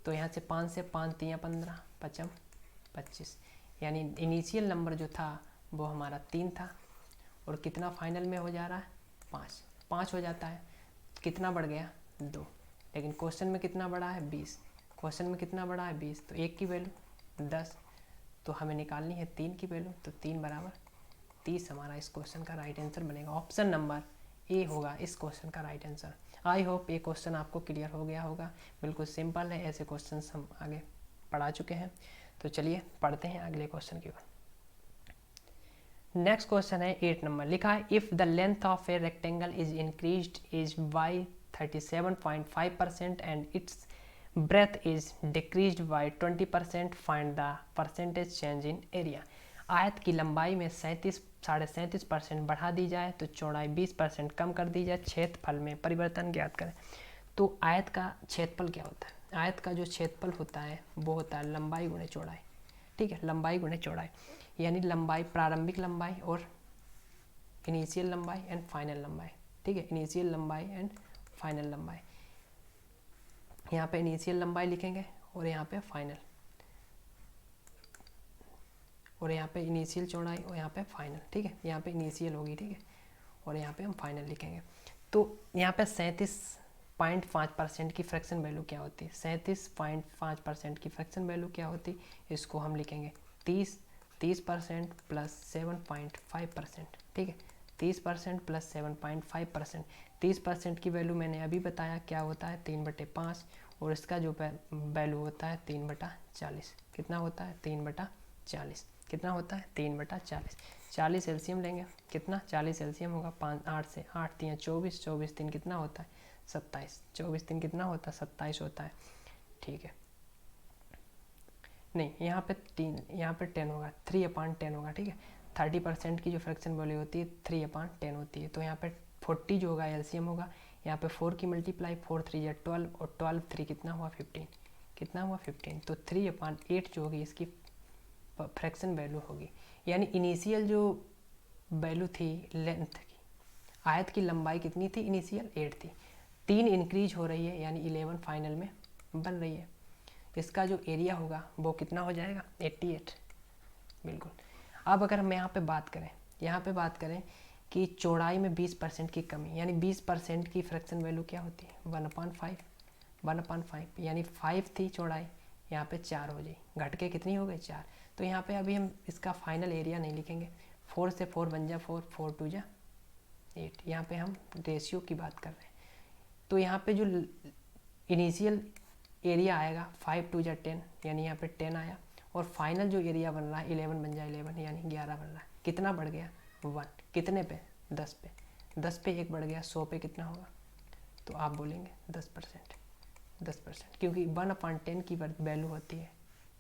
तो यहाँ से 5 से 5 3 15 5 25, यानी इनिशियल नंबर जो था वो हमारा 3 था और कितना फाइनल में हो जा रहा है 5 हो जाता है। कितना बढ़ गया 2, लेकिन क्वेश्चन में कितना बड़ा है 20, क्वेश्चन में कितना बड़ा है 20, तो 1 की वैल्यू 10, तो हमें निकालनी है 3 की वैल्यू, तो 3 बराबर 30 हमारा इस क्वेश्चन का राइट आंसर बनेगा। ऑप्शन नंबर ए होगा इस क्वेश्चन का राइट आंसर। आई होप ये क्वेश्चन आपको क्लियर हो गया होगा, बिल्कुल सिंपल है, ऐसे क्वेश्चन हम आगे पढ़ा चुके हैं। तो चलिए पढ़ते हैं अगले क्वेश्चन की ओर। नेक्स्ट क्वेश्चन है 8 नंबर, लिखा है, if the length of a rectangle is increased is by 37.5% and it's breath is decreased by 20%, find the percentage change in area. आयत की लंबाई में 37.5% बढ़ा दी जाए तो चौड़ाई 20% कम कर दी जाए, क्षेत्रफल में परिवर्तन ज्ञात करें। तो आयत का क्षेत्रफल क्या होता है, आयत का जो क्षेत्रफल होता है वो होता है लंबाई गुणे चौड़ाई। ठीक है, लंबाई गुणे चौड़ाई, यानी लंबाई, प्रारंभिक लंबाई और इनिशियल लंबाई एंड फाइनल लंबाई। ठीक है, इनिशियल लंबाई एंड फाइनल लंबाई, यहाँ पे इनिशियल लंबाई लिखेंगे और यहाँ पे फाइनल, और यहाँ पे इनिशियल चौड़ाई और यहाँ पे फाइनल। ठीक है, यहाँ पे इनिशियल होगी, ठीक है, और यहाँ पे हम फाइनल लिखेंगे। तो यहाँ पे 37.5% की फ्रैक्शन वैल्यू क्या होती है, 37.5% की फ्रैक्शन वैल्यू क्या होती है, इसको हम लिखेंगे 30% प्लस 7.5%। ठीक है, 30% प्लस 7.5%। 30% की वैल्यू मैंने अभी बताया क्या होता है 3/5, और इसका जो वैल्यू होता है 3/40। कितना होता है 3/40, कितना होता है 3/40। 40 एलसीएम लेंगे, कितना 40 एलसीएम होगा 5 8 से 8 3 24, 24 3 कितना होता है 27, 24 3 कितना होता है 27 होता है। ठीक है, नहीं यहाँ पे 3, यहाँ पे 10 होगा, 3/10 होगा। ठीक है, 30% की जो फ्रैक्शन वैल्यू होती है 3/10 होती है। तो यहाँ पे 40 जो होगा एलसीएम होगा, यहाँ पे 4 की मल्टीप्लाई 4 3 12 और 12 3 कितना हुआ 15, कितना हुआ 15, तो 3/8 जो होगी इसकी फ्रैक्शन वैल्यू होगी। यानी इनिशियल जो वैल्यू थी लेंथ की, आयत की लंबाई कितनी थी इनिशियल 8 थी, 3 इंक्रीज हो रही है यानी 11 फाइनल में बन रही है। इसका जो एरिया होगा वो कितना हो जाएगा 88, बिल्कुल। अब अगर हम यहाँ पे बात करें कि चौड़ाई में 20% की कमी, यानी 20% की फ्रैक्शन वैल्यू क्या होती है 1/5, यानी 5 थी चौड़ाई, यहाँ पे 4 हो जाए, घट के कितनी हो गई 4। तो यहाँ पे अभी हम इसका फाइनल एरिया नहीं लिखेंगे, 4 से 4 बन जा 4, 4 2 जा 8, यहाँ पे हम रेशियो की बात कर रहे हैं। तो यहाँ पे जो इनिशियल एरिया आएगा 5 2 जा 10 यानी यहाँ पे 10 आया, और फाइनल जो एरिया बन रहा है 11 बन जाए 11 यानी 11 बन रहा है। कितना बढ़ गया 1, कितने पे 10 पे, 10 पे 1 बढ़ गया, 100 पे कितना होगा, तो आप बोलेंगे 10%, 10%, क्योंकि 1/10 की वैल्यू होती है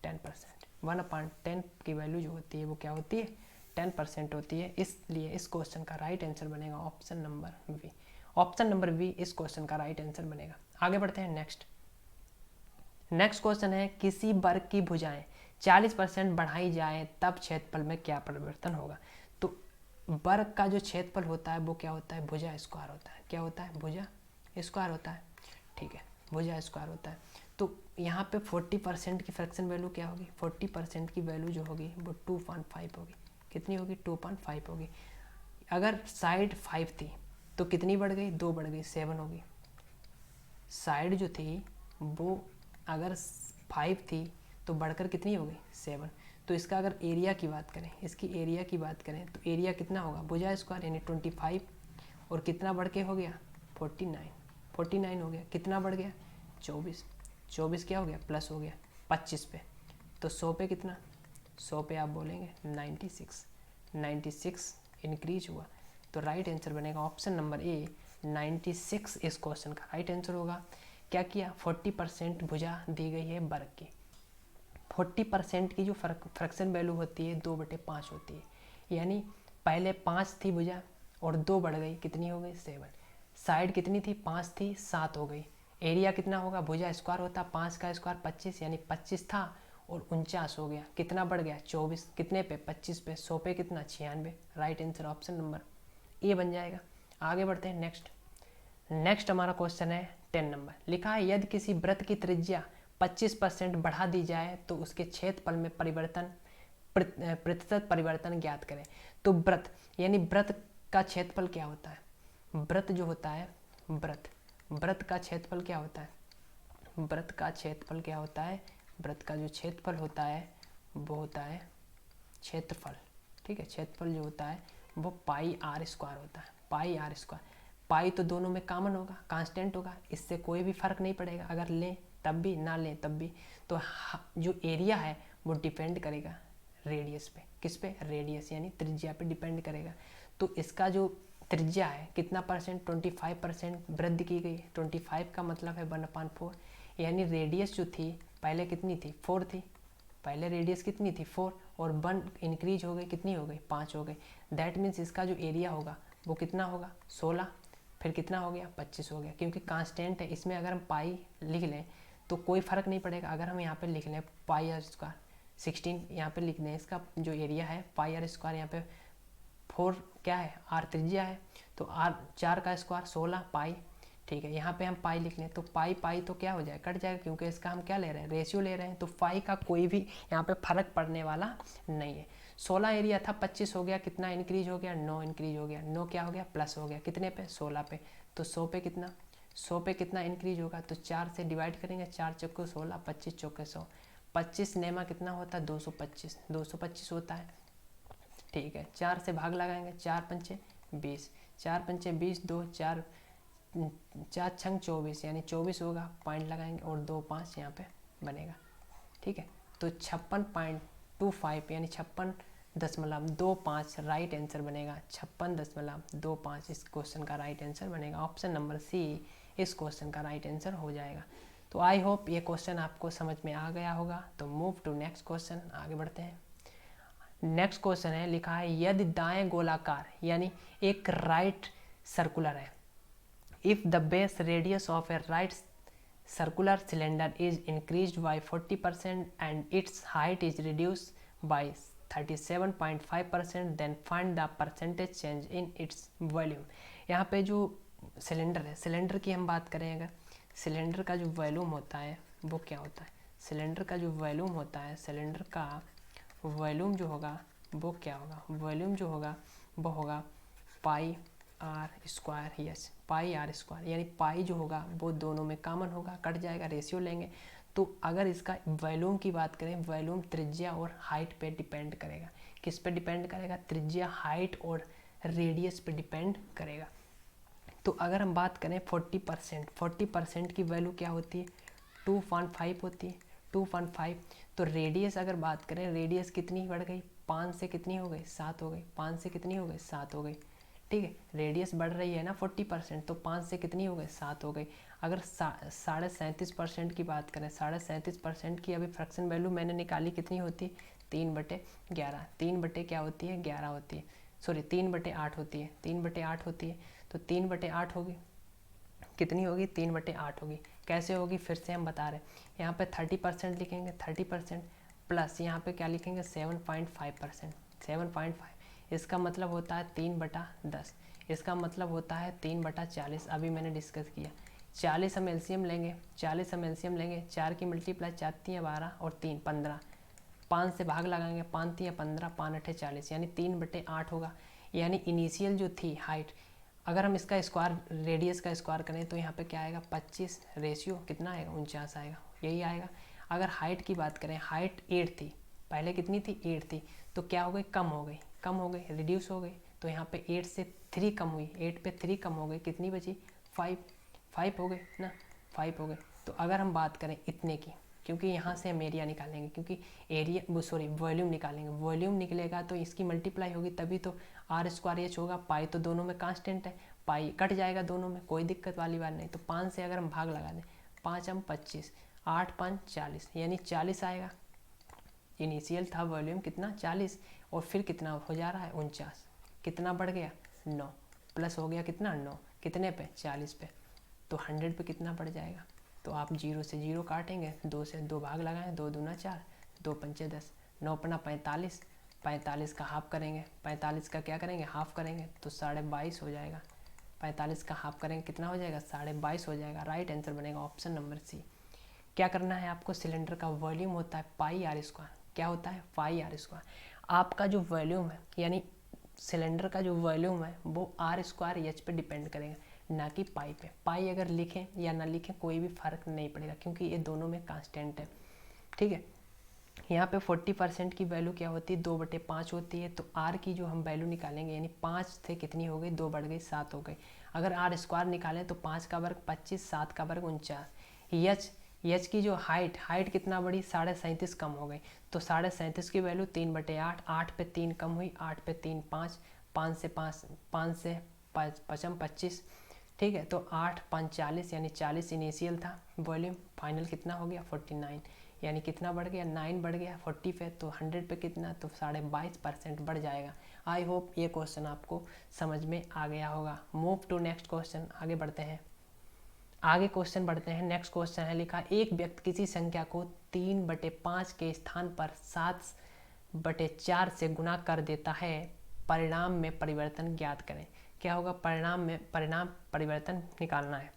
10%। 1/10 की वैल्यू जो होती है वो क्या होती है 10% होती है। इसलिए इस क्वेश्चन का राइट आंसर बनेगा option number V. Option number V इस क्वेश्चन का राइट आंसर बनेगा। आगे बढ़ते हैं नेक्स्ट क्वेश्चन है, किसी वर्ग की भुजाएं 40% बढ़ाई जाए तब क्षेत्रफल में क्या परिवर्तन होगा। तो वर्ग का जो क्षेत्रफल होता है वो क्या होता है, भुजा स्क्वायर होता है। क्या होता है, भुजा स्क्वायर होता है। ठीक है, भुजा स्क्वायर होता है। तो यहाँ पे 40% की फ्रैक्शन वैल्यू क्या होगी, 40% की वैल्यू जो होगी वो 2.5 होगी। कितनी होगी, 2.5 होगी। अगर साइड 5 थी तो कितनी बढ़ गई, 2 बढ़ गई, 7 होगी। साइड जो थी वो अगर 5 थी तो बढ़कर कितनी हो गई, 7। तो इसका अगर एरिया की बात करें, इसकी एरिया की बात करें तो एरिया कितना होगा, भुजा स्क्वायर यानी 25, और कितना बढ़ के हो गया 49 हो गया। कितना बढ़ गया 24 क्या हो गया, प्लस हो गया 25 पे। तो 100 पे कितना, 100 पे आप बोलेंगे 96 इंक्रीज हुआ। तो राइट आंसर बनेगा ऑप्शन नंबर ए 96 इस क्वेश्चन का राइट आंसर होगा। क्या किया, 40% भुजा दी गई है वर्ग की। 40% की जो फ्रैक्शन वैल्यू होती है 2/5 होती है, यानी पहले 5 थी भुजा और 2 बढ़ गई, कितनी हो गई 7। साइड कितनी थी, 5 थी, 7 हो गई। एरिया कितना होगा, भुजा स्क्वायर होता, 5 का स्क्वायर 25 यानी 25 था और 49 हो गया। कितना बढ़ गया 24, कितने पे 25 पे, 100 पे कितना 96। Right answer option number A बन जाएगा। आगे बढ़ते हैं नेक्स्ट हमारा क्वेश्चन है 10 नंबर। लिखा है, यदि किसी वृत्त की त्रिज्या 25% बढ़ा दी जाए तो उसके क्षेत्रफल में प्रतिशत परिवर्तन ज्ञात करें। तो वृत्त यानी वृत्त का क्षेत्रफल क्या होता है, वृत्त जो होता है, वृत्त का क्षेत्रफल क्या होता है, वृत्त का क्षेत्रफल क्या होता है, वृत्त का जो क्षेत्रफल होता है वो होता है क्षेत्रफल। ठीक है, क्षेत्रफल जो होता है वो पाई आर स्क्वायर होता है, पाई आर स्क्वायर। पाई तो दोनों में कॉमन होगा, कांस्टेंट होगा, इससे कोई भी फर्क नहीं पड़ेगा, अगर लें तब भी ना लें तब भी। तो जो एरिया है वो डिपेंड करेगा रेडियस पे, किस पे, रेडियस यानी त्रिज्या पे डिपेंड करेगा। तो इसका जो त्रिज्या है कितना परसेंट, 25% वृद्धि की गई। 25 का मतलब है 1/4, यानी रेडियस जो थी पहले कितनी थी, 4 थी। पहले रेडियस कितनी थी 4 और 1 इंक्रीज हो गई, कितनी हो गई 5 हो गई। दैट मीन्स इसका जो एरिया होगा वो कितना होगा 16, फिर कितना हो गया 25 हो गया। क्योंकि कांस्टेंट है, इसमें अगर हम पाई लिख लें तो कोई फ़र्क नहीं पड़ेगा। अगर हम यहाँ पे लिख लें पाई आर स्क्वायर 16 यहाँ पे लिख लें, इसका जो एरिया है पाई आर स्क्वायर, यहाँ पे 4 क्या है, आर त्रिज्या है, तो आर 4 का स्क्वायर 16 पाई। ठीक है, यहाँ पे हम पाई लिख लें तो पाई तो क्या हो जाए, कट जाएगा, क्योंकि इसका हम क्या ले रहे हैं, रेशियो ले रहे हैं। तो पाई का कोई भी यहाँ पे फर्क पड़ने वाला नहीं है। 16 एरिया था, 25 हो गया, कितना इंक्रीज हो गया 9 इंक्रीज हो गया, 9 क्या हो गया प्लस हो गया, कितने पे 16 पे। तो 100 पे कितना, 100 पे कितना इंक्रीज होगा, तो 4 से डिवाइड करेंगे, 4 चौके 16, 25 चौके 100, 25 नेमा कितना होता है 225 होता है। ठीक है, 4 से भाग लगाएंगे, 4 पंचे 20, 4 पंचे 20, 2 4 4 छंग 24 यानी 24 होगा, पॉइंट लगाएंगे और 2 5 यहाँ पे बनेगा। ठीक है, तो 56.25 यानी 56.25 राइट आंसर बनेगा। 56.25 इस क्वेश्चन का राइट आंसर बनेगा। ऑप्शन नंबर सी इस क्वेश्चन का राइट आंसर हो जाएगा। तो आई होप ये क्वेश्चन आपको समझ में आ गया होगा। तो मूव टू नेक्स्ट क्वेश्चन, आगे बढ़ते हैं। नेक्स्ट क्वेश्चन है, लिखा है, यदि दाएं गोलाकार यानी एक राइट सर्कुलर है, if the base radius of a right circular cylinder is increased by 40% and its height is reduced by 37.5%, then find the percentage change in its volume। यहाँ पे जो सिलेंडर है, सिलेंडर की हम बात करें, अगर सिलेंडर का जो वॉल्यूम होता है वो क्या होता है, सिलेंडर का जो वॉल्यूम होता है, सिलेंडर का वॉल्यूम जो होगा वो क्या होगा, वॉल्यूम जो होगा वो होगा pi r square. Yes, pi r square, यानी पाई जो होगा वो दोनों में कॉमन होगा, कट जाएगा, रेशियो लेंगे। तो अगर इसका वॉल्यूम की बात करें, वॉल्यूम त्रिज्या और हाइट पे डिपेंड करेगा। किस पे डिपेंड करेगा, त्रिज्या, हाइट और रेडियस पे डिपेंड करेगा। तो अगर हम बात करें 40% की वैल्यू क्या होती है, 2.5 होती है, 2.5। तो रेडियस अगर बात करें, रेडियस कितनी बढ़ गई, 5 से कितनी हो गई, 7 हो गई, 5 से कितनी हो गई, 7 हो गई। ठीक है, रेडियस बढ़ रही है ना 40%, तो 5 से कितनी हो गई, 7 हो गई। अगर 37.5% की बात करें, 37.5% की अभी फ्रैक्शन वैल्यू मैंने निकाली, कितनी होती है, 3/11। 3 क्या होती है, 11 होती है, सॉरी 3/8 होती है, 3/8 होती है। तो 3/8 होगी, कितनी होगी, 3/8 होगी। कैसे होगी, फिर से हम बता रहे हैं, यहाँ पे 30% लिखेंगे, 30% प्लस यहाँ पे क्या लिखेंगे, 7.5%, 7.5। इसका मतलब होता है 3/10, इसका मतलब होता है 3/40। अभी मैंने डिस्कस किया, 40 हम एलसीएम लेंगे, 40 हम एलसीएम लेंगे, 4 की मल्टीप्लाई, 4 3 12 और 3 15, 5 से भाग लगाएंगे, 5 3 15, 5 8 40, यानी 3/8 होगा। यानी इनिशियल जो थी हाइट, अगर हम इसका स्क्वायर, रेडियस का स्क्वायर करें तो यहाँ पे क्या आएगा, 25 रेशियो कितना आएगा, 49 आएगा, यही आएगा। अगर हाइट की बात करें, हाइट 8 थी, पहले कितनी थी, 8 थी, तो क्या हो गई, कम हो गई, कम हो गई, रिड्यूस हो गई। तो यहाँ पे 8 से 3 कम हुई, 8 पे 3 कम हो गई, कितनी बची, 5 हो गई ना, 5 हो गई। तो अगर हम बात करें इतने की, क्योंकि यहाँ से हम एरिया निकालेंगे, क्योंकि एरिया सॉरी वॉल्यूम निकालेंगे, वॉल्यूम निकलेगा तो इसकी मल्टीप्लाई होगी तभी तो r² होगा। पाई तो दोनों में कांस्टेंट है, पाई कट जाएगा दोनों में, कोई दिक्कत वाली बात नहीं। तो 5 से अगर हम भाग लगा दें, 5 हम 25, 8 5 40, यानी 40 आएगा। इनिशियल था वॉल्यूम कितना, 40, और फिर कितना हो जा रहा है, 49। कितना बढ़ गया, 9, प्लस हो गया कितना, 9, कितने पे, 40 पे। तो 100 पे कितना बढ़ जाएगा, तो आप 0 से 0 काटेंगे, 2 से 2 भाग लगाएं, 2 दूना 4, 2 पंचे 10, 9 पना 45, 45 का हाफ करेंगे, 45 का क्या करेंगे, हाफ करेंगे, तो 22.5 हो जाएगा। 45 का हाफ करेंगे, कितना हो जाएगा, 22.5 हो जाएगा। राइट आंसर बनेगा ऑप्शन नंबर सी। क्या करना है आपको, सिलेंडर का वॉल्यूम होता है πr², क्या होता है, πr²। आपका जो वॉल्यूम है, यानी सिलेंडर का जो वॉल्यूम है वो r²h पे डिपेंड करेगा, ना कि पाई पे। पाई अगर लिखें या ना लिखें कोई भी फर्क नहीं पड़ेगा, क्योंकि ये दोनों में कांस्टेंट है। ठीक है, यहाँ पे 40% की वैल्यू क्या होती है, 2/5 होती है। तो r की जो हम वैल्यू निकालेंगे, यानी 5 से कितनी हो गई, 2 बढ़ गई, 7 हो गई। अगर r² निकालें तो 5 का वर्ग 25, 7 का वर्ग 49। एच की जो हाइट कितना बढ़ी, 37.5 कम हो गई। तो 37.5 की वैल्यू 3/8, 8 पे 3 कम हुई, 8 पे 3 5, 5 से 5 25। ठीक है, तो 8 5 40, यानी 40 इनिशियल था वॉल्यूम, फाइनल कितना हो गया, 49, यानी कितना बढ़ गया, 9 बढ़ गया 40 पे। तो 100 पे कितना, तो 22.5% बढ़ जाएगा। आई होप ये क्वेश्चन आपको समझ में आ गया होगा। मूव टू नेक्स्ट क्वेश्चन, आगे बढ़ते हैं। आगे क्वेश्चन बढ़ते हैं। नेक्स्ट क्वेश्चन है लिखा, एक व्यक्ति किसी संख्या को 3/5 के स्थान पर 7/4 से गुणा कर देता है, परिणाम में परिवर्तन ज्ञात करें। क्या होगा, परिणाम परिवर्तन निकालना है।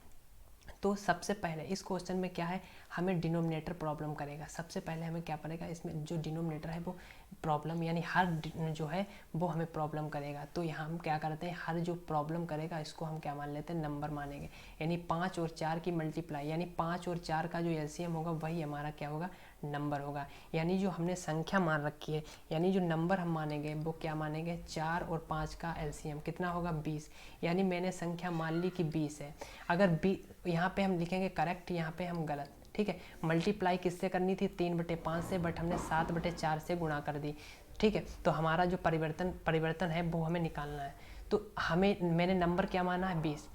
तो सबसे पहले इस क्वेश्चन में क्या है, हमें डिनोमिनेटर प्रॉब्लम करेगा। सबसे पहले हमें क्या पड़ेगा, इसमें जो डिनोमिनेटर है वो प्रॉब्लम, यानी हर जो है वो हमें प्रॉब्लम करेगा। तो यहाँ हम क्या करते हैं, हर जो प्रॉब्लम करेगा इसको हम क्या मान लेते हैं, नंबर मानेंगे। यानी 5 और 4 की मल्टीप्लाई, यानी 5 और 4 का जो एलसीएम होगा वही हमारा क्या होगा, नंबर होगा। यानी जो हमने संख्या मान रखी है, यानी जो नंबर हम मानेंगे वो क्या मानेंगे, 4 और 5 का एलसीएम कितना होगा, 20। यानी मैंने संख्या मान ली कि 20 है। अगर यहाँ पे हम लिखेंगे करेक्ट, यहाँ पे हम गलत। ठीक है, मल्टीप्लाई किससे करनी थी, 3/5 से, बट हमने 7/4 से गुणा कर दी। ठीक है, तो हमारा जो परिवर्तन है वो हमें निकालना है। तो मैंने नंबर क्या माना है, 20।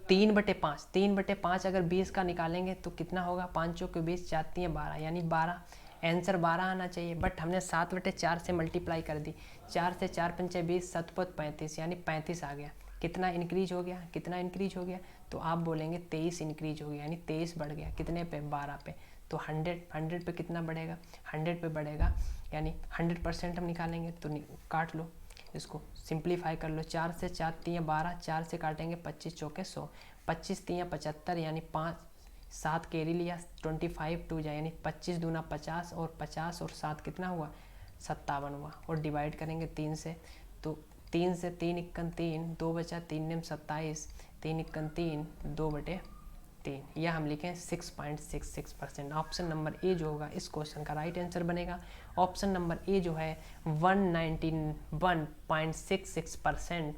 3/5 अगर 20 का निकालेंगे तो कितना होगा, 5 चौक 20, 4 3 12, यानी 12। आंसर 12 आना चाहिए, बट हमने 7/4 से मल्टीप्लाई कर दी। 4 से 4 पंचे 20, 7 5 35, यानी 35 आ गया। कितना इंक्रीज हो गया, कितना इंक्रीज हो गया, तो आप बोलेंगे 23 इंक्रीज हो गया, यानी 23 बढ़ गया। कितने पे, 12 पे। तो 100 पे कितना बढ़ेगा, 100 पे बढ़ेगा, यानी 100% हम निकालेंगे। तो काट लो, इसको सिंप्लीफाई कर लो। 4 से 4 3 12, 4 से काटेंगे 25 चौके 100, 25 3 75, यानी 5 7 कैरी लिया, 25 2 जाए, यानी 25 दूना 50, और 50 और 7 कितना हुआ, 57 हुआ। और डिवाइड करेंगे 3 से, तो 3 से 3 इक्कन 3, 2 बचा, 3 निम 27, 3 इक्कन 3, 2/3, या हम लिखें 6.66%। ऑप्शन नंबर ए जो होगा इस क्वेश्चन का राइट आंसर बनेगा। ऑप्शन नंबर ए जो है 191.66%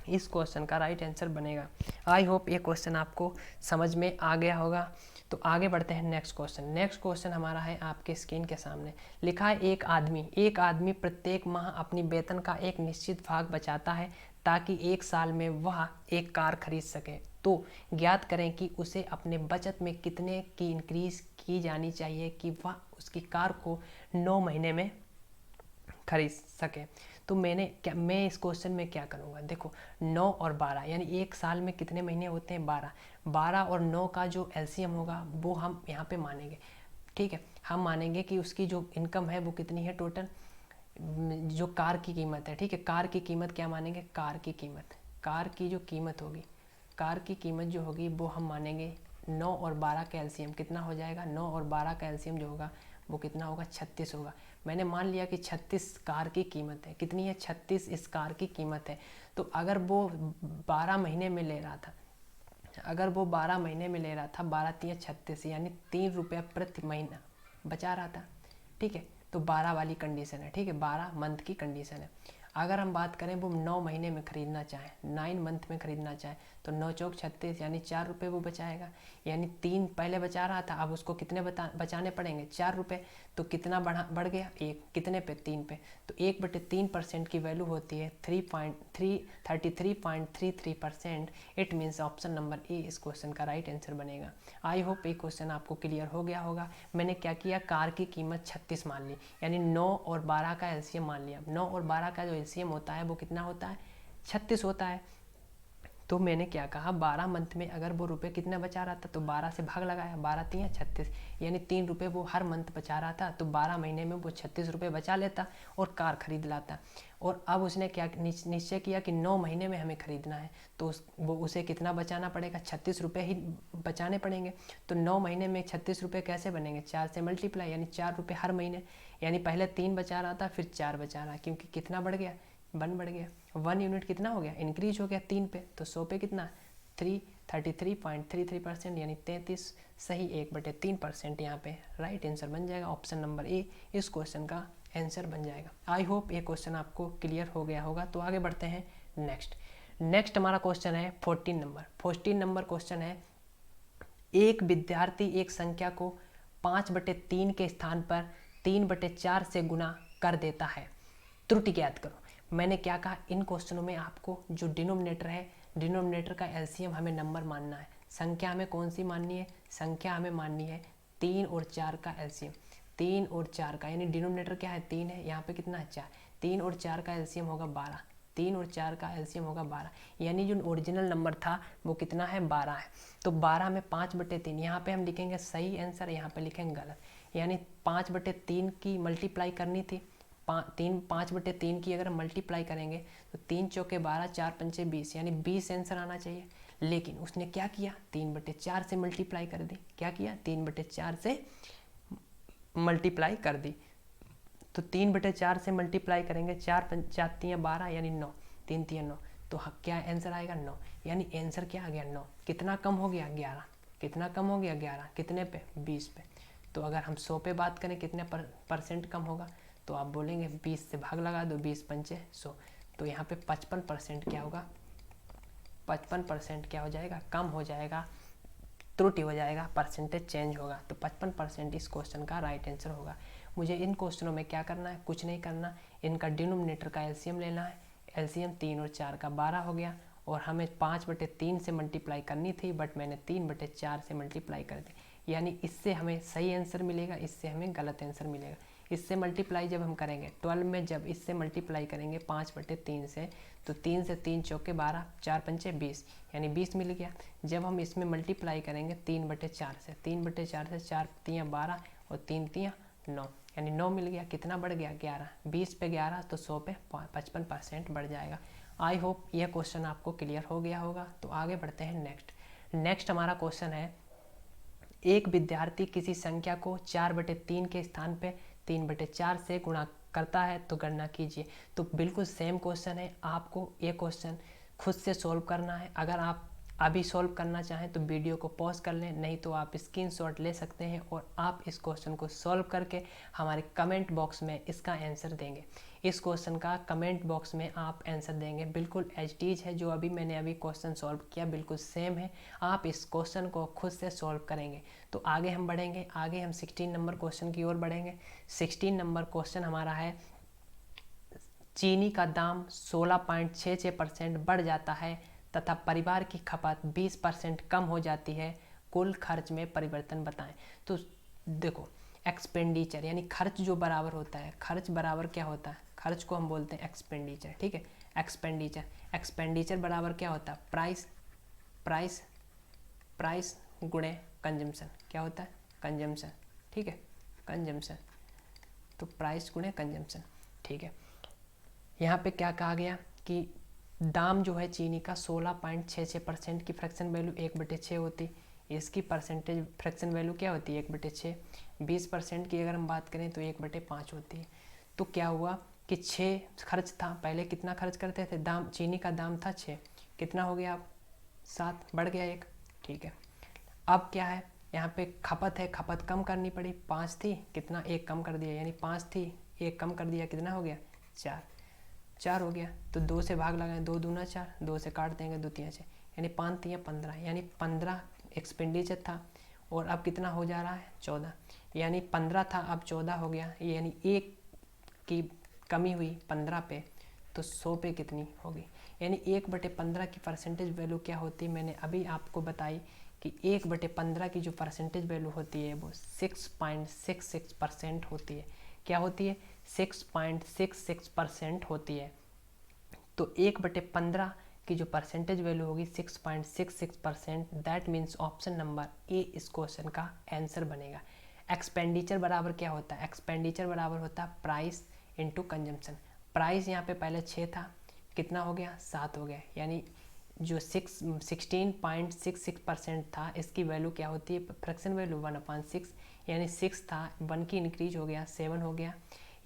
इस क्वेश्चन का राइट आंसर बनेगा। आई होप ये क्वेश्चन आपको समझ में आ गया होगा। तो आगे बढ़ते हैं नेक्स्ट क्वेश्चन। नेक्स्ट क्वेश्चन हमारा है आपके स्क्रीन के सामने। लिखा है एक आदमी प्रत्येक माह अपनी वेतन का एक निश्चित भाग बचाता है ताकि एक साल में वह एक कार खरीद सके। तो ज्ञात करें कि उसे अपने बचत में कितने की इंक्रीज की जानी चाहिए कि वह उसकी कार को 9 महीने में खरीद सके। तो मैं इस क्वेश्चन में क्या करूँगा, देखो 9 और 12 यानी एक साल में कितने महीने होते हैं, 12। 12 और 9 का जो एलसीएम होगा वो हम यहाँ पे मानेंगे। ठीक है, हम मानेंगे कि उसकी जो इनकम है वो कितनी है टोटल, जो कार की कीमत है। ठीक है, कार की कीमत क्या मानेंगे, कार की जो कीमत होगी, कार की कीमत जो होगी वो हम मानेंगे 9 और 12 का एलसीएम कितना हो जाएगा। 9 और 12 का एलसीएम जो होगा वो कितना होगा, 36 होगा। मैंने मान लिया कि 36 कार की कीमत है। कितनी है, 36 इस कार की कीमत है। तो अगर वो 12 महीने में ले रहा था, 12 3 36 यानी 3 रुपये प्रति महीना बचा रहा था। ठीक है, तो 12 वाली कंडीशन है। ठीक है, 12 मंथ की कंडीशन है। अगर हम बात करें वो 9 महीने में ख़रीदना चाहे, 9 मंथ में ख़रीदना चाहे, तो 9 चौक 36 यानी 4 रुपये वो बचाएगा। यानी 3 पहले बचा रहा था, अब उसको कितने बचाने पड़ेंगे, 4 रुपये। तो कितना बढ़ गया, 1 कितने पे, 3 पे। तो 1/3% की वैल्यू होती है 33.33%। It means option number A इस क्वेश्चन का राइट आंसर बनेगा। आई होप ये क्वेश्चन आपको क्लियर हो गया होगा। मैंने क्या किया, कार की कीमत 36 मान ली, यानी 9 और 12 का एलसीएम मान लिया। 9 और 12 का जो एलसीएम होता है वो कितना होता है, 36 होता है। तो मैंने क्या कहा, 12 मंथ में अगर वो रुपये कितना बचा रहा था तो 12 से भाग लगाया, 12 3 36 यानी 3 रुपये वो हर मंथ बचा रहा था। तो 12 महीने में वो 36 रुपये बचा लेता और कार खरीद लाता। और अब उसने क्या निश्चय किया कि 9 महीने में हमें खरीदना है, तो वो उसे कितना बचाना पड़ेगा, 36 रुपये ही बचाने पड़ेंगे। तो 9 महीने में 36 रुपये कैसे बनेंगे, 4 से मल्टीप्लाई, यानी 4 रुपये हर महीने। यानी पहले 3 बचा रहा था, फिर 4 बचा रहा, क्योंकि कितना बढ़ गया, 1 बढ़ गया। 1 यूनिट कितना हो गया, इंक्रीज हो गया 3 पे। तो 100 पे कितना, 33.33%, यानी 33 सही 1/3% यहाँ पे राइट आंसर बन जाएगा। ऑप्शन नंबर ए इस क्वेश्चन का आंसर बन जाएगा। आई होप ये क्वेश्चन आपको क्लियर हो गया होगा। तो आगे बढ़ते हैं नेक्स्ट हमारा क्वेश्चन है 14 नंबर क्वेश्चन है। एक विद्यार्थी एक संख्या को 5/3 के स्थान पर 3/4 से गुना कर देता है, त्रुटि ज्ञात करो। मैंने क्या कहा, इन क्वेश्चनों में आपको जो डिनोमिनेटर है, डिनोमिनेटर का एलसीएम हमें नंबर मानना है। संख्या हमें कौन सी माननी है, संख्या हमें माननी है 3 और 4 का एलसीएम। 3 और 4 का, यानी डिनोमिनेटर क्या है, 3 है, यहाँ पे कितना है, 4। 3 और 4 का एलसीएम होगा 12। 3 और 4 का एलसीएम होगा 12, यानी जो ओरिजिनल नंबर था वो कितना है, 12 है। तो 12 में 5/3, यहाँ पे हम लिखेंगे सही आंसर, यहाँ पे लिखेंगे गलत। यानी 5/3 की मल्टीप्लाई करनी थी, 5/3 की अगर हम मल्टीप्लाई करेंगे तो 3 चौके 12, 4 पंचे 20, यानी 20 आंसर आना चाहिए। लेकिन उसने क्या किया, 3/4 से मल्टीप्लाई कर दी। क्या किया, 3/4 से मल्टीप्लाई कर दी। तो 3/4 से मल्टीप्लाई करेंगे, 4 3 12 यानी 9, 3 3 9। तो क्या आंसर आएगा, 9। यानी आंसर क्या आ गया, 9। कितना कम हो गया, 11। कितना कम हो गया, 11। कितने पे, 20 पे। तो अगर हम 100 पे बात करें कितने परसेंट कम होगा, तो आप बोलेंगे 20 से भाग लगा दो, 20 पंचे 100। तो यहाँ पे 55% क्या होगा, 55% क्या हो जाएगा, कम हो जाएगा, त्रुटि हो जाएगा, परसेंटेज चेंज होगा। तो 55% इस क्वेश्चन का राइट आंसर होगा। मुझे इन क्वेश्चनों में क्या करना है, कुछ नहीं करना, इनका डिनोमिनेटर का एलसीएम लेना है। एलसीएम 3 और 4 का 12 हो गया, और हमें 5/3 से मल्टीप्लाई करनी थी, बट मैंने 3/4 से मल्टीप्लाई कर दी। यानी इससे हमें सही आंसर मिलेगा, इससे हमें गलत आंसर मिलेगा। इससे मल्टीप्लाई जब हम करेंगे 12 में, जब इससे मल्टीप्लाई करेंगे 5/3 से, तो 3 से 3 चौके 12, 4 पंचे 20, यानी 20 मिल गया। जब हम इसमें मल्टीप्लाई करेंगे 3/4 से, 3/4 से 4 3 12 और 3 3 9, यानी 9 मिल गया। कितना बढ़ गया, 11। 20 पे 11 तो 100 पे 55% बढ़ जाएगा। आई होप यह क्वेश्चन आपको क्लियर हो गया होगा। तो आगे बढ़ते हैं नेक्स्ट हमारा क्वेश्चन है, एक विद्यार्थी किसी संख्या को 4/3 के स्थान पे 3/4 से गुणा करता है, तो गणना कीजिए। तो बिल्कुल सेम क्वेश्चन है, आपको ये क्वेश्चन खुद से सॉल्व करना है। अगर आप अभी सॉल्व करना चाहें तो वीडियो को पॉज कर लें, नहीं तो आप स्क्रीनशॉट ले सकते हैं और आप इस क्वेश्चन को सॉल्व करके हमारे कमेंट बॉक्स में इसका आंसर देंगे। इस क्वेश्चन का कमेंट बॉक्स में आप आंसर देंगे। बिल्कुल एज इट इज है, जो मैंने अभी क्वेश्चन सॉल्व किया बिल्कुल सेम है। आप इस क्वेश्चन को खुद से सॉल्व करेंगे। तो आगे हम बढ़ेंगे, आगे हम 16 नंबर क्वेश्चन की ओर बढ़ेंगे। 16 नंबर क्वेश्चन हमारा है, चीनी का दाम 16.66% बढ़ जाता है तथा परिवार की खपत 20% कम हो जाती है, कुल खर्च में परिवर्तन बताएं। तो देखो, एक्सपेंडिचर यानी खर्च जो बराबर होता है, खर्च बराबर क्या होता है, खर्च को हम बोलते हैं एक्सपेंडिचर, ठीक है। एक्सपेंडिचर बराबर क्या होता है, प्राइस गुणे कंजम्पशन, क्या होता है, कंजम्पशन, ठीक है, कंजम्पशन। तो प्राइस गुणे कंजम्पशन, ठीक है। यहाँ पे क्या कहा गया कि दाम जो है चीनी का 16.66% की फ्रैक्शन वैल्यू 1/6 होती, इसकी परसेंटेज फ्रैक्शन वैल्यू क्या होती है 1/6। 20% की अगर हम बात करें तो 1/5 होती है। तो क्या हुआ कि 6 खर्च था, पहले कितना खर्च करते थे, दाम चीनी का दाम था 6, कितना हो गया अब 7, बढ़ गया 1, ठीक है। अब क्या है, यहाँ पे खपत है, खपत कम करनी पड़ी, 5 थी, कितना 1 कम कर दिया, यानी 5 थी 1 कम कर दिया, कितना हो गया 4 हो गया। तो 2 से भाग लगाएं, 2 दूना 4, 2 से काट देंगे 2 तियां 6, यानी 5 तियां 15, यानी 15 एक्सपेंडिचर था और अब कितना हो जा रहा है 14, यानी 15 था अब 14 हो गया, यानी 1 की कमी हुई 15 पे, तो 100 पे कितनी होगी, यानी 1/15 की परसेंटेज वैल्यू क्या होती है, मैंने अभी आपको बताई कि 1/15 की जो परसेंटेज वैल्यू होती है वो 6.66% होती है। क्या होती है, 6.66% होती है। तो 1/15 की जो परसेंटेज वैल्यू होगी 6.66%, that means option number A इस क्वेश्चन का आंसर बनेगा। एक्सपेंडिचर बराबर क्या होता है, एक्सपेंडिचर बराबर होता है प्राइस इंटू कंजम्पशन। प्राइस यहाँ पे पहले 6 था, कितना हो गया 7 हो गया, यानी जो 16.66% था, इसकी वैल्यू क्या होती है, फ्रैक्शन वैल्यू 1/6, यानी 6 था, 1 की इंक्रीज हो गया 7 हो गया।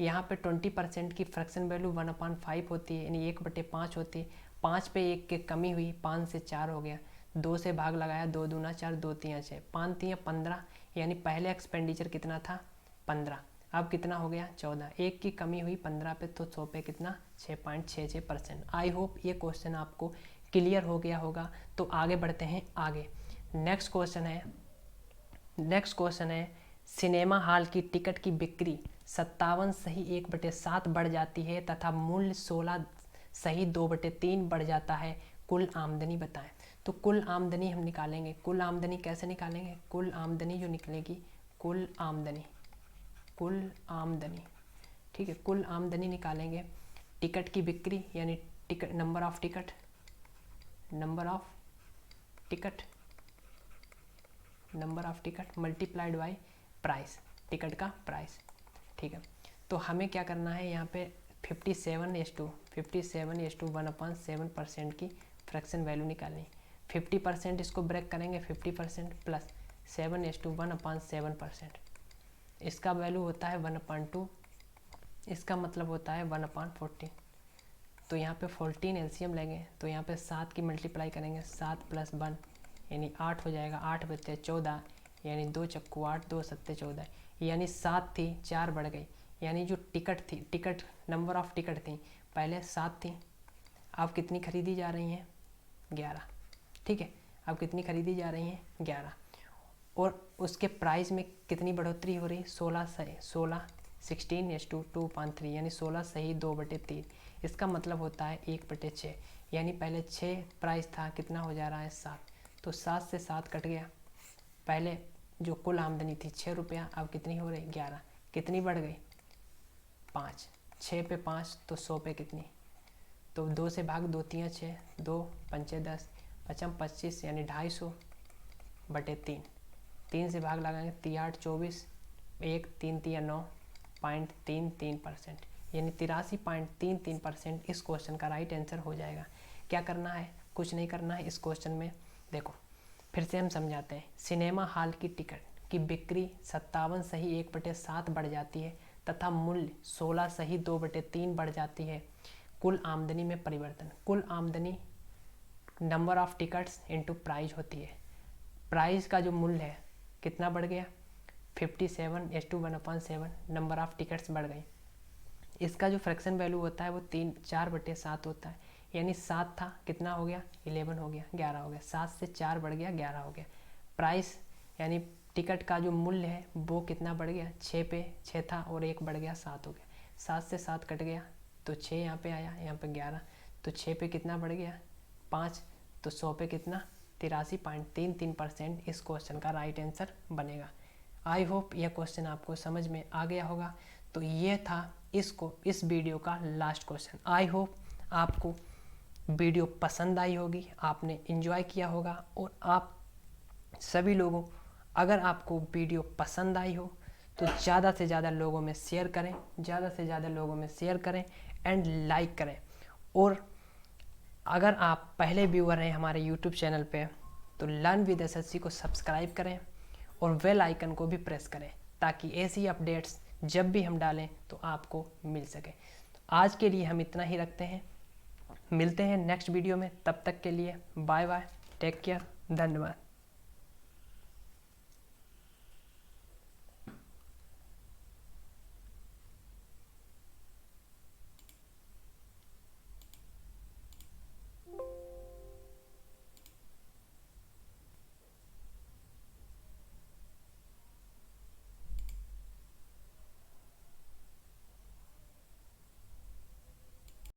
यहाँ पे 20% की फ्रैक्शन वैल्यू 1/5 होती है, यानी 1/5 होती है, 5 पे 1 की कमी हुई, 5 से 4 हो गया, 2 से भाग लगाया, 2 दूना 4, 2 तियां 6, 5 तियां 15, यानी पहले एक्सपेंडिचर कितना था 15, अब कितना हो गया 14, 1 की कमी हुई 15 पे, तो 100 पे कितना 6.66%। आई होप ये क्वेश्चन आपको क्लियर हो गया होगा। तो आगे बढ़ते हैं, आगे नेक्स्ट क्वेश्चन है, सिनेमा हॉल की टिकट की बिक्री 57 सही 1/7 बढ़ जाती है तथा मूल्य 16 सही 2/3 बढ़ जाता है, कुल आमदनी बताएं। तो कुल आमदनी हम निकालेंगे, कुल आमदनी कैसे निकालेंगे, कुल आमदनी जो निकलेगी, कुल आमदनी, ठीक है, कुल आमदनी निकालेंगे। टिकट की बिक्री यानी ticket number of ticket multiplied by price, ticket का प्राइस, ठीक है। तो हमें क्या करना है, यहाँ पे 57:1/7% की फ्रैक्शन वैल्यू निकालनी। 50% इसको ब्रेक करेंगे, 50% प्लस 7:1/7%, इसका वैल्यू होता है 1/2, इसका मतलब होता है 1/14। तो यहाँ पे 14 एलसीएम लेंगे, तो यहाँ पे 7 की मल्टीप्लाई करेंगे, 7 + 1 यानी 8 हो जाएगा, 8 बचे 14, यानी 2 चक्कू 8, 2 सत्ते 14, यानी 7 थी 4 बढ़ गई, यानी जो टिकट थी, टिकट नंबर ऑफ टिकट थी पहले 7 थी, अब कितनी खरीदी जा रही हैं 11, ठीक है, अब कितनी खरीदी जा रही हैं 11, और उसके प्राइस में कितनी बढ़ोतरी हो रही, 16:2/3, यानी 16 सही 2/3, इसका मतलब होता है 1/6, यानी पहले 6 प्राइस था, कितना हो जा रहा है 7, तो 7 से 7 कट गया, पहले जो कुल आमदनी थी 6 रुपया, अब कितनी हो रही 11, कितनी बढ़ गई 5, 6 पे 5 तो 100 पे कितनी, तो 2 से भाग 2 तियां 6, 2 पंचे 10, 5 25, यानी 250/3, 3 से भाग लगाएंगे, 3 8 24, 1 3 तियां 9.33%, यानी 83.33% इस क्वेश्चन का राइट आंसर हो जाएगा। क्या करना है, कुछ नहीं करना है इस क्वेश्चन में। देखो फिर से हम समझाते हैं, सिनेमा हॉल की टिकट की बिक्री 57 सही 1/7 बढ़ जाती है तथा मूल्य 16 सही 2/3 बढ़ जाती है, कुल आमदनी में परिवर्तन। कुल आमदनी number of tickets into price होती है, प्राइस का जो मूल्य है कितना बढ़ गया 57:1/7, नंबर ऑफ टिकट्स बढ़ गई, इसका जो फ्रैक्शन वैल्यू होता है वो 4/7 होता है, यानी 7 था, कितना हो गया 11 हो गया, 11 हो गया, 7 से 4 बढ़ गया 11 हो गया। प्राइस यानी टिकट का जो मूल्य है वो कितना बढ़ गया, 6 पे 6 था और 1 बढ़ गया 7 हो गया, 7 से 7 कट गया तो 6 यहाँ पे आया, यहाँ पे 11, तो 6 पे कितना बढ़ गया 5, तो 100 पे कितना 83.33% इस क्वेश्चन का राइट आंसर बनेगा। आई होप यह क्वेश्चन आपको समझ में आ गया होगा। तो ये था इस वीडियो का लास्ट क्वेश्चन। आई होप आपको वीडियो पसंद आई होगी, आपने एंजॉय किया होगा, और आप सभी लोगों, अगर आपको वीडियो पसंद आई हो तो ज़्यादा से ज़्यादा लोगों में शेयर करें, ज़्यादा से ज़्यादा लोगों में शेयर करें एंड लाइक करें। और अगर आप पहले व्यूअर हैं हमारे यूट्यूब चैनल पे तो लर्न विद एसएससी को सब्सक्राइब करें और बेल आइकन को भी प्रेस करें, ताकि ऐसी अपडेट्स जब भी हम डालें तो आपको मिल सके। आज के लिए हम इतना ही रखते हैं, मिलते हैं नेक्स्ट वीडियो में, तब तक के लिए बाय बाय, टेक केयर, धन्यवाद।